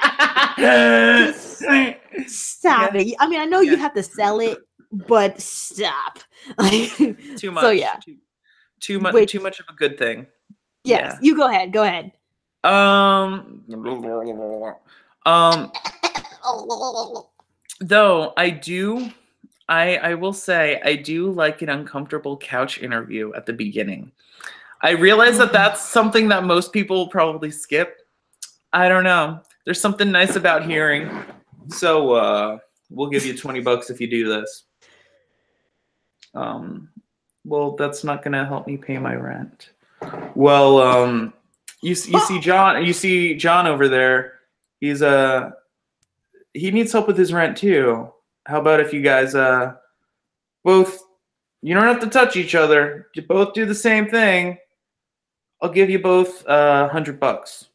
Stop Yeah. it. I mean, I know you have to sell it, but stop. Like, Too so much. yeah. Too much. Which Too much of a good thing. yes, Yeah. you go ahead. Go ahead. Um. Um. Though I will say I do like an uncomfortable couch interview at the beginning. I realize that that's something that most people will probably skip. I don't know. There's something nice about hearing. So we'll give you $20 if you do this. Well, that's not gonna help me pay my rent. Well, you see John over there. He needs help with his rent too. How about if you guys both, you don't have to touch each other. You both do the same thing. I'll give you both $100.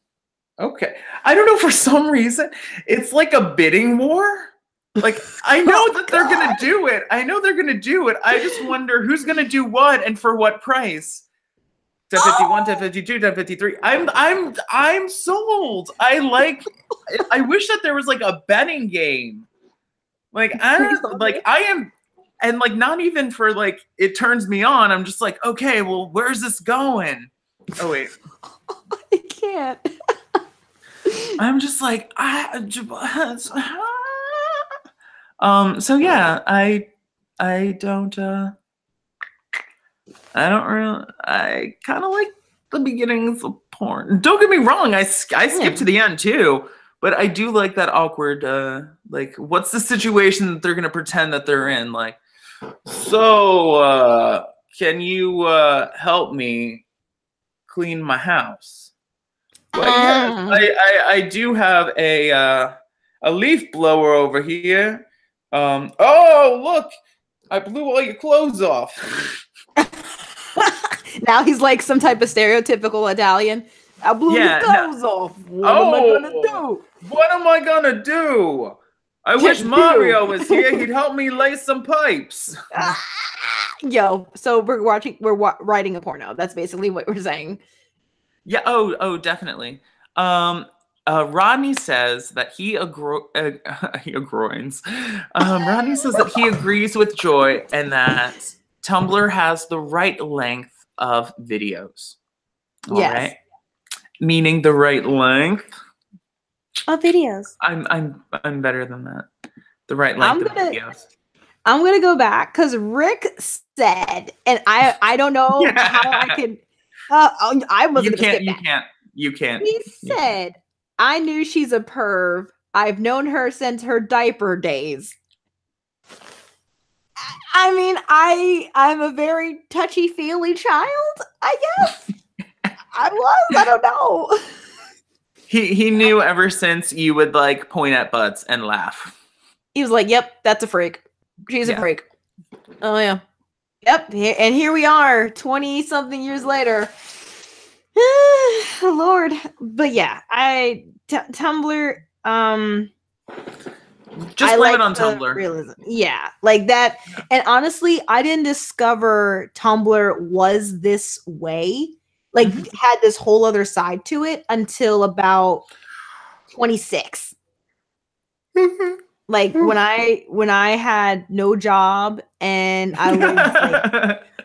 Okay. I don't know, for some reason it's like a bidding war. Like, I know that they're gonna do it. I know they're gonna do it. I just wonder who's gonna do what and for what price. 1051, 1052, 1053. I'm sold. I wish that there was like a betting game. Like, I am, and like, not even for like it turns me on. I'm just like, okay, well, where's this going? Oh wait. I can't. I'm just like, so yeah, I don't really, I kind of like the beginnings of porn. Don't get me wrong, I skip to the end too, but I do like that awkward, like, what's the situation that they're gonna pretend that they're in? Like, so, can you help me clean my house? Well, yes, I do have a leaf blower over here. Oh, look, I blew all your clothes off. Now he's like some type of stereotypical Italian. I blew your clothes off. What am I gonna do? What am I gonna do? I wish Mario was here. He'd help me lay some pipes. Yo, so we're writing a porno. That's basically what we're saying. Yeah. Oh, definitely. Rodney says that he agrees. Rodney says that he agrees with Joy and that Tumblr has the right length of videos. All right? Meaning the right length of videos. I'm better than that. The right length of videos. I'm gonna go back because Rick said, and I don't know how I could. I wasn't gonna skip that. You can't. He said, "I knew she's a perv. I've known her since her diaper days." I mean, I'm a very touchy-feely child, I guess. I don't know. He knew ever since you would like point at butts and laugh. He was like, "Yep, that's a freak. She's a freak." Oh yeah. Yep. And here we are, 20-something years later. Lord. But yeah, Tumblr. Just blame it on Tumblr. Realism. Yeah, like that. Yeah. And honestly, I didn't discover Tumblr was this way. Like, had this whole other side to it until about 26. Like when I had no job and I was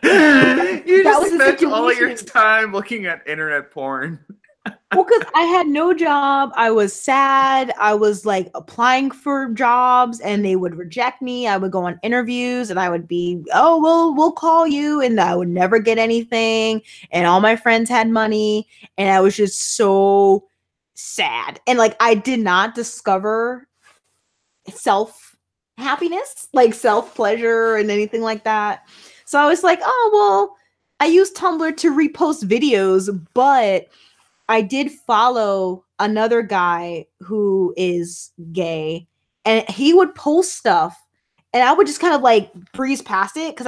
like, you just spent all your time looking at internet porn. Well, because I had no job, I was sad. I was like applying for jobs and they would reject me. I would go on interviews and I would be, oh, well, we'll call you, and I would never get anything. And all my friends had money, and I was just so sad. And like, I did not discover self happiness, like self pleasure and anything like that. So I was like, oh, well, I use Tumblr to repost videos, but I did follow another guy who is gay, and he would post stuff and I would just kind of like breeze past it because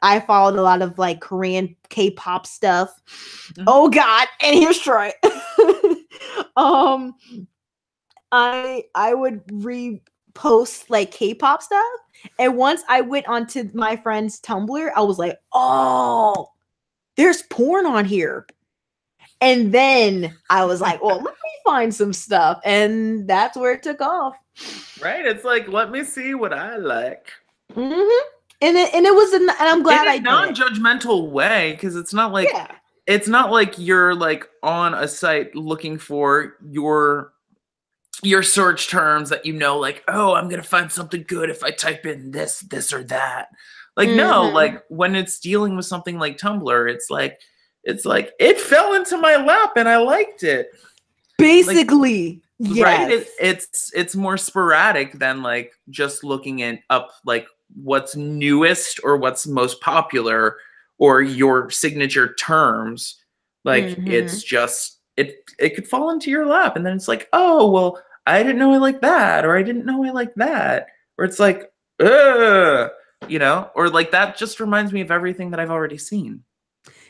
I followed a lot of like Korean K-pop stuff. Oh God, and here's Troy. I would repost like K-pop stuff, and once I went onto my friend's Tumblr, I was like, oh, there's porn on here. And then I was like, well, let me find some stuff. And that's where it took off. Right? It's like, let me see what I like. Mm-hmm. And it was, and I'm glad In I a did it. non-judgmental way, because Yeah. it's not like you're like on a site looking for your search terms that you know, like, oh, I'm gonna find something good if I type in this or that. Like, no, Mm-hmm. like when it's dealing with something like Tumblr, it's like it fell into my lap and I liked it. Like, Basically, right? yes. It's more sporadic than like just looking it up like what's newest or what's most popular or your signature terms. Like Mm-hmm. it's just it could fall into your lap and then it's like, oh well, I didn't know I like that, or I didn't know I like that. Or it's like, ugh, or like that just reminds me of everything that I've already seen.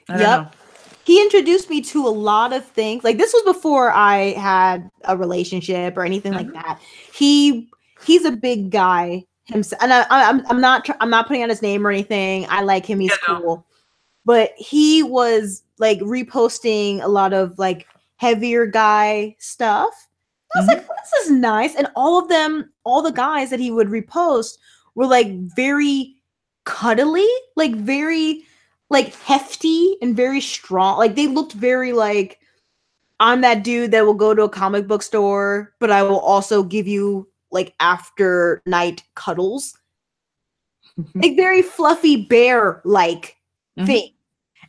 I don't know. Yep. He introduced me to a lot of things. Like this was before I had a relationship or anything like Mhm. that. He's a big guy himself, and I'm not putting out his name or anything. I like him. Yeah, He's no. cool, but he was like reposting a lot of like heavier guy stuff. I was like, Hmm. oh, this is nice, and all of them, all the guys that he would repost were like very cuddly, like very like hefty and very strong. Like they looked very like I'm that dude that will go to a comic book store, but I will also give you like after night cuddles. Like very fluffy bear like thing. Hmm.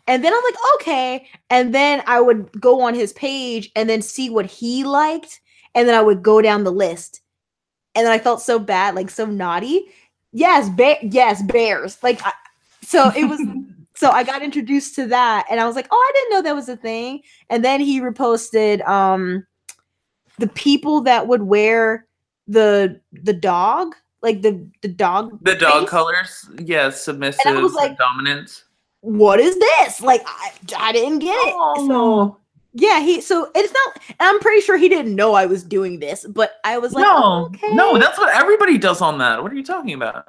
And then I'm like, okay. And then I would go on his page and then see what he liked. And then I would go down the list. And then I felt so bad, like so naughty. Yes, yes, bears. So it was so I got introduced to that and I was like, "Oh, I didn't know that was a thing." And then he reposted the people that would wear the dog, like the dog The dog face. colors, yeah, And I was submissive, like, dominant. "What is this?" Like I didn't get it. So Oh yeah, so it's not, I'm pretty sure he didn't know I was doing this, but I was like, "Oh, no, no, okay." that's what everybody does on that. What are you talking about?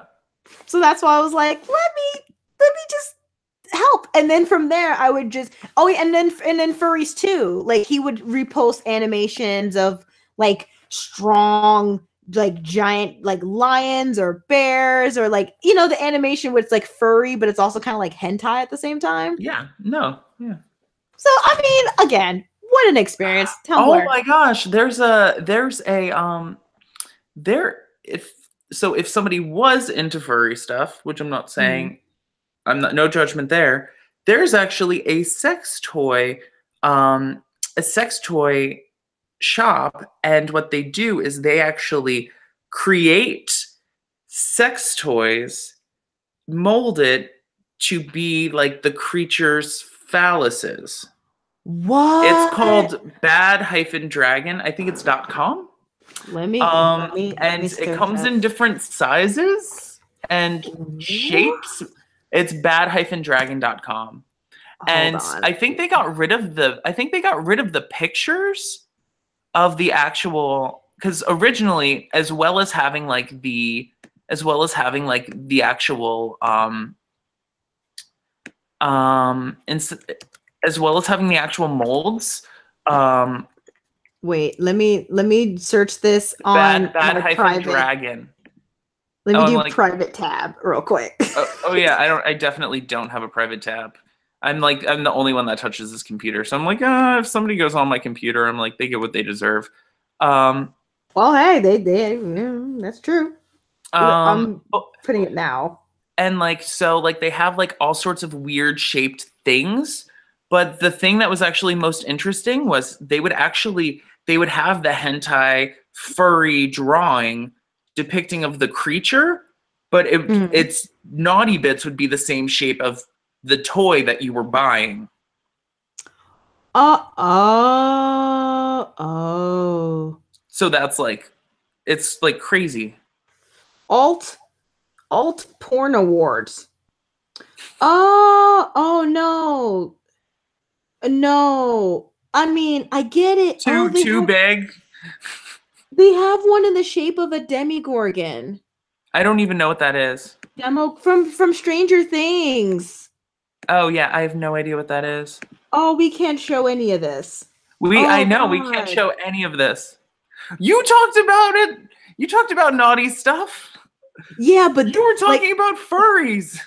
So that's why I was like, let me just help. And then from there I would just and then furries too. Like he would repost animations of like strong like giant like lions or bears or like the animation where it's like furry but it's also kind of like hentai at the same time. Yeah, no, yeah. So I mean again, what an experience. Oh Tumblr. my gosh, there's a there if somebody was into furry stuff, which I'm not Mhm. saying, I'm not, no judgment there. There's actually um a sex toy shop, and what they do is they actually create sex toys molded to be like the creature's phalluses. It's What? called bad-dragon. I think it's .com. Let me And it search comes up. in different sizes and shapes. It's bad-dragon.com. Hold And on. I think they got rid of the pictures of the actual, because originally, as well as having like the actual ins- as well as having the actual molds, um Wait, let me search this on bad my hyphen private. dragon. Let Oh, me I'm do like, private tab real quick. oh yeah, I definitely don't have a private tab. I'm the only one that touches this computer, so I'm like, if somebody goes on my computer, I'm like, they get what they deserve. um Well, hey, they that's true. I'm but putting it now. and like, so like they have like all sorts of weird shaped things, but the thing that was actually most interesting was they would have the hentai furry drawing depicting of the creature, but Mhm. its naughty bits would be the same shape of the toy that you were buying. Oh. So that's like, it's like crazy. Alt alt porn awards. Oh no. No. I mean, I get it. Oh, Too big. they have one in the shape of a demigorgon. I don't even know what that is. Demo from Stranger Things. Oh yeah, I have no idea what that is. Oh, we can't show any of this. I Oh know we can't God. show any of this. You talked about it. You talked about naughty stuff. Yeah, but You were like, talking about furries.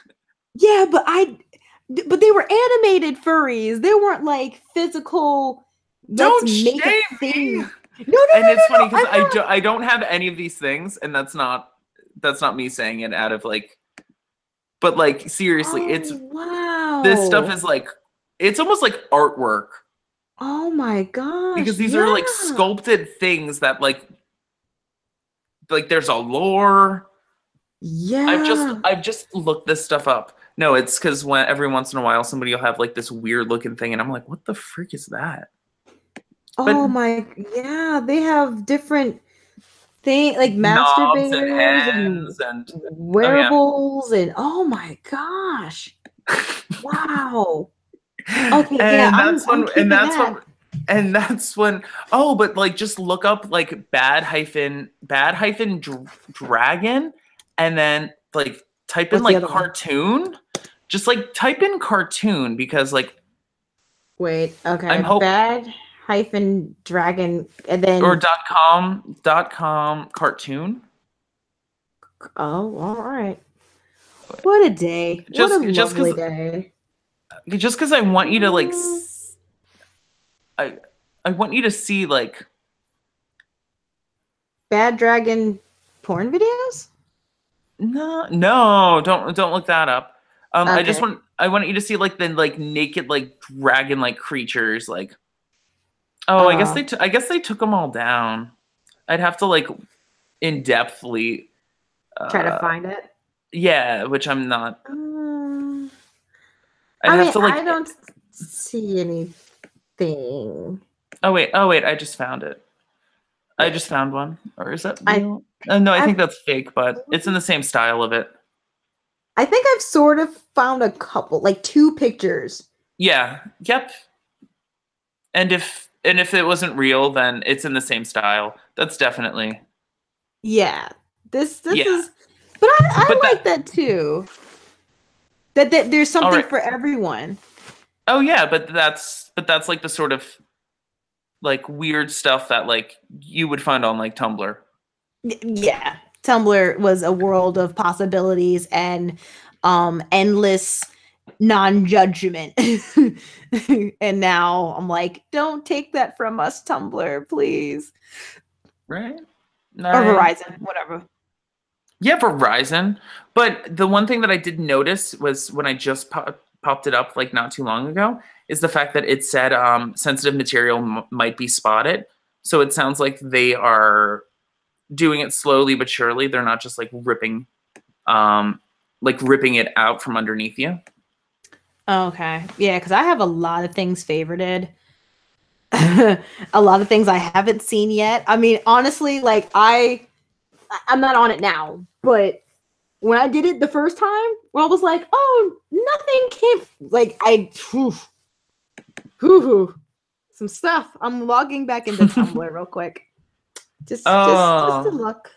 yeah, but they were animated furries. They weren't like physical. Let's Don't make a shame thing. me. No, no, no, And it's no, funny no. because I don't have any of these things, and that's not me saying it out of like, but like seriously, Oh it's this stuff wow. is like, it's almost like artwork Oh my because gosh. these are like Yeah. sculpted things that like there's a lore. Yeah. I've just looked this stuff up. No, it's because when every once in a while somebody will have like this weird looking thing, and I'm like, what the freak is that? But Oh my, yeah, they have different thing like knobs and masturbators and hands and oh yeah. wearables and oh my gosh. Wow. Okay, yeah, and I'm keeping that. that's when oh but like just look up like dragon and then like type in What's the like other one? cartoon, just like type in cartoon because like Wait, I'm okay. hope Bad hyphen dragon and or then dot com cartoon. oh, all right. What a day. What a Just lovely because day. I want you to like Mm, I want you to see like Bad dragon porn videos? no, don't look that up. Okay. I want you to see like the like naked like dragon like creatures like. Oh, Uh I guess they took them all down. I'd have to like in depthly. Try to Uh, find it. yeah, which I'm not. I'd I have mean, to like. I don't see anything. Oh wait, I just found it. I Yeah. just found one. Or is that I real? No, I I've think that's fake, but it's in the same style of it. I think I've sort of found a couple, like two pictures. Yeah. Yep. And if it wasn't real, then it's in the same style. That's definitely. Yeah. This Yeah. is but I But like that too. That there's all something right. for everyone. Oh yeah, but that's like the sort of like weird stuff that like you would find on like Tumblr. Yeah. Tumblr was a world of possibilities and endless non-judgment. And now I'm like, don't take that from us, Tumblr, please. Right? Or Nice. Verizon, whatever. Yeah, Verizon. But the one thing that I did notice was when I just popped it up like not too long ago is the fact that it said sensitive material might be spotted. So it sounds like they are doing it slowly but surely. They're not just like ripping it out from underneath you. Okay. Yeah, because I have a lot of things favorited. A lot of things I haven't seen yet. I mean, honestly, like I'm not on it now, but when I did it the first time, well, I was like, oh, nothing came like whew, some stuff. I'm logging back into Tumblr real quick. Just to Oh. look.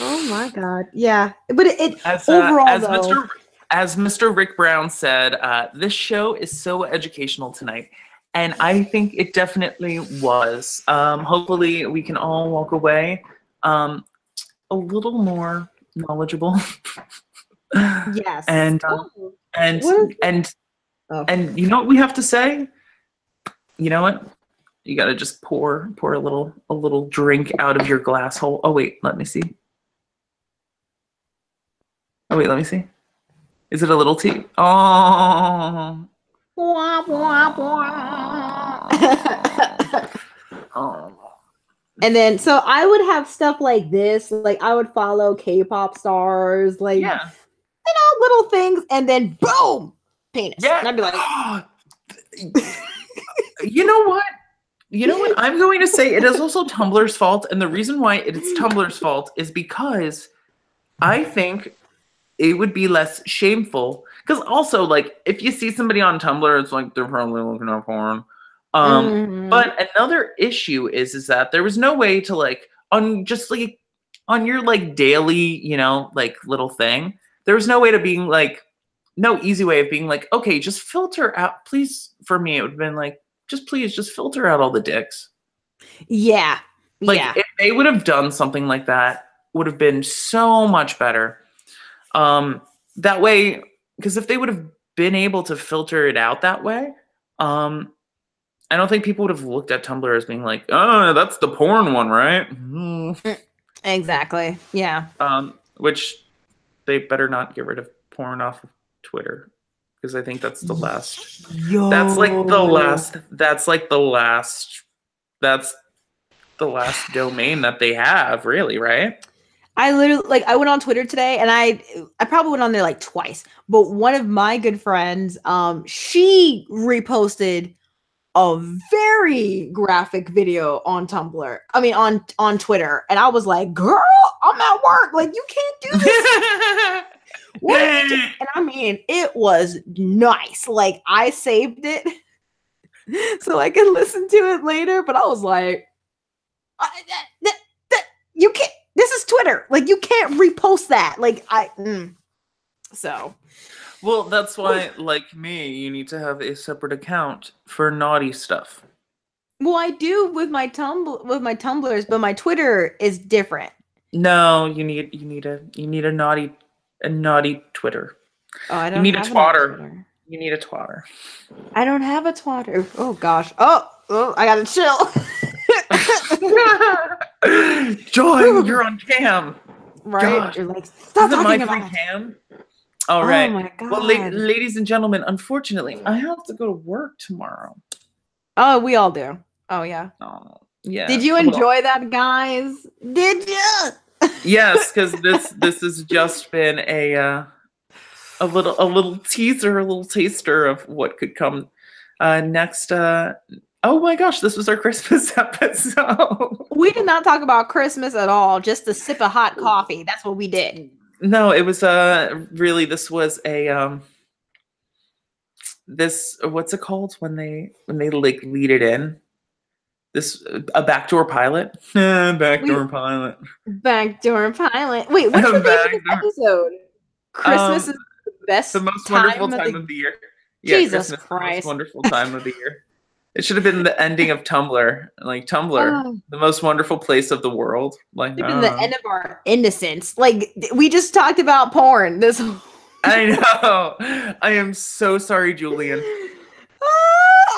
Oh my god. Yeah. But it As overall though. As Mr. Rick Brown said, this show is so educational tonight, and I think it definitely was. Hopefully, we can all walk away a little more knowledgeable. Yes. and Ooh, and what is and oh. and you know what we have to say? You know what? You got to just pour a little drink out of your glass hole. Oh wait, let me see. Oh wait, let me see. Is it a little tea? Oh. Wah, wah, wah. Oh. And then so I would have stuff like this, like I would follow K-pop stars, like Yeah. little things, and then boom, penis. Yeah. And I'd be like, You know what? You know what? I'm going to say it is also Tumblr's fault, and the reason why it's Tumblr's fault is because I think it would be less shameful. Because also, like, if you see somebody on Tumblr, it's like they're probably looking at porn. But another issue is that there was no way to like on just like on your like daily, you know, like little thing. There was no way to being like no easy way of being like, okay, just filter out, please. For me, it would have been like, just filter out all the dicks. Yeah. Like Yeah. if they would have done something like that, would have been so much better. That way, because if they would have been able to filter it out that way, I don't think people would have looked at Tumblr as being like, oh, that's the porn one, right? Exactly. Yeah. Which they better not get rid of porn off of Twitter, because I think that's the last. Yo. That's like the last. That's like the last. That's the last domain that they have, really, right? I literally like I went on Twitter today and I probably went on there like twice. But one of my good friends, she reposted a very graphic video on Tumblr. I mean on Twitter. And I was like, girl, I'm at work. Like you can't do this. What are you doing? And I mean, it was nice. Like I saved it so I can listen to it later. But I was like, you can't. This is Twitter. Like you can't repost that. Like so. Well, that's why, like me, you need to have a separate account for naughty stuff. Well, I do with my Tumblrs, but my Twitter is different. No, you need a naughty Twitter. Oh, I don't. You need a have twatter. You need a twatter. I don't have a twatter. Oh gosh. Oh, I gotta chill. Joy, you're on cam. Right? Gosh. You're like, stop talking about it. Cam. All right. Oh my god. Well, ladies and gentlemen, unfortunately, I have to go to work tomorrow. Oh, we all do. Oh yeah. Oh, yeah. Did you enjoy that, guys? Did you? Yes, because this has just been a little teaser, a little taster of what could come next. Oh my gosh, this was our Christmas episode. We did not talk about Christmas at all. Just a sip of hot coffee. That's what we did. No, it was really, this was a this, what's it called when they like lead it in? This a backdoor pilot. Backdoor pilot. Backdoor pilot. Wait, what's the name of this episode? Christmas is the best, the most wonderful time of the year. Yeah, Jesus Christmas, Christ, the most wonderful time of the year. It should have been the ending of Tumblr, like Tumblr, the most wonderful place of the world. Like, it should have been the end of our innocence. Like we just talked about porn. This. I know. I am so sorry, Julian.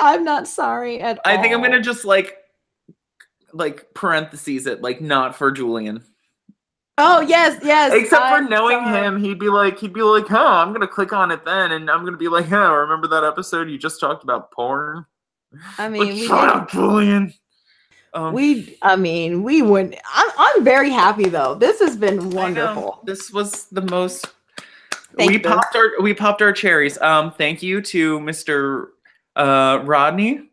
I'm not sorry at all. I think I'm gonna just like parentheses it, like not for Julian. Oh yes. Except for knowing him, he'd be like, huh, I'm gonna click on it then, and I'm gonna be like, huh, remember that episode you just talked about porn? I mean, like, shut up, Julian. We wouldn't. I'm very happy though. This has been wonderful. This was the most. We popped our cherries. Thank you to Mr. Rodney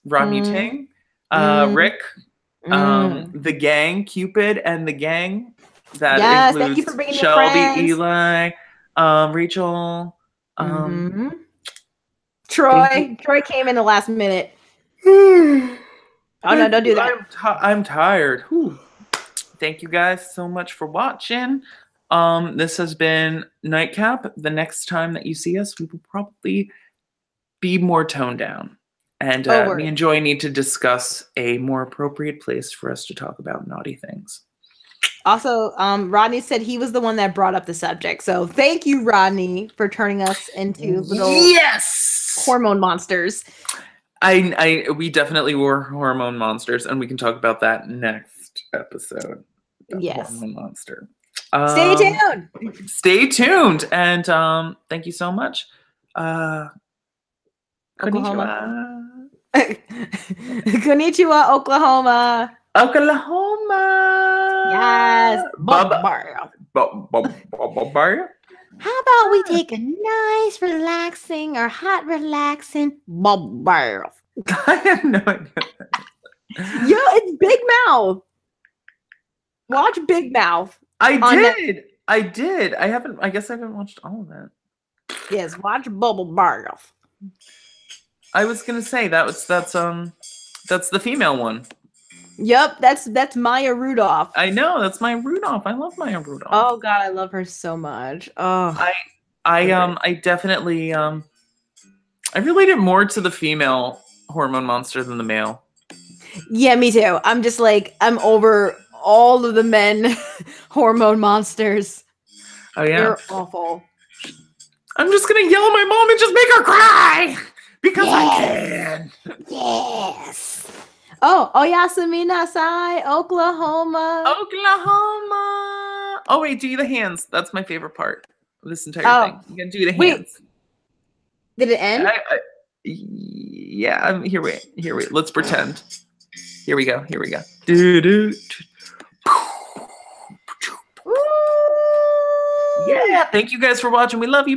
Ting, Rick, the gang, Cupid, and the gang. That includes thank you for bringing Shelby, your friends. Eli, Rachel, Troy. Troy came in the last minute. Oh no, don't do that. I'm tired. Whew. Thank you guys so much for watching. This has been Nightcap. The next time that you see us, we will probably be more toned down. And me and Joy need to discuss a more appropriate place for us to talk about naughty things. Also, Rodney said he was the one that brought up the subject. So thank you, Rodney, for turning us into little hormone monsters. We definitely were hormone monsters, and we can talk about that next episode. Yes. Hormone monster. Stay tuned. Stay tuned. And thank you so much. Oklahoma. Konnichiwa, Oklahoma. Oklahoma. Yes. Bye-bye. How about we take a nice, relaxing or hot, relaxing bath? I have no idea. Yo, it's Big Mouth. Watch Big Mouth. I did. I guess I haven't watched all of it. Yes, watch Bubble Bath. I was gonna say that's the female one. Yep, that's Maya Rudolph. I know, that's Maya Rudolph. I love Maya Rudolph. Oh god, I love her so much. Oh, I definitely I related more to the female hormone monster than the male. Yeah, me too. I'm just like, I'm over all of the men hormone monsters. Oh yeah. They're awful. I'm just gonna yell at my mom and just make her cry because I Yes. can. Yes. Oh, Oyasumi Sai, Oklahoma. Oklahoma. Oh wait, do the hands. That's my favorite part of this entire thing. Oh, You can do the wait. hands. Did it end? Yeah, here. Wait. Let's pretend. Here we go. Do. Ooh. Yeah. Thank you guys for watching. We love you.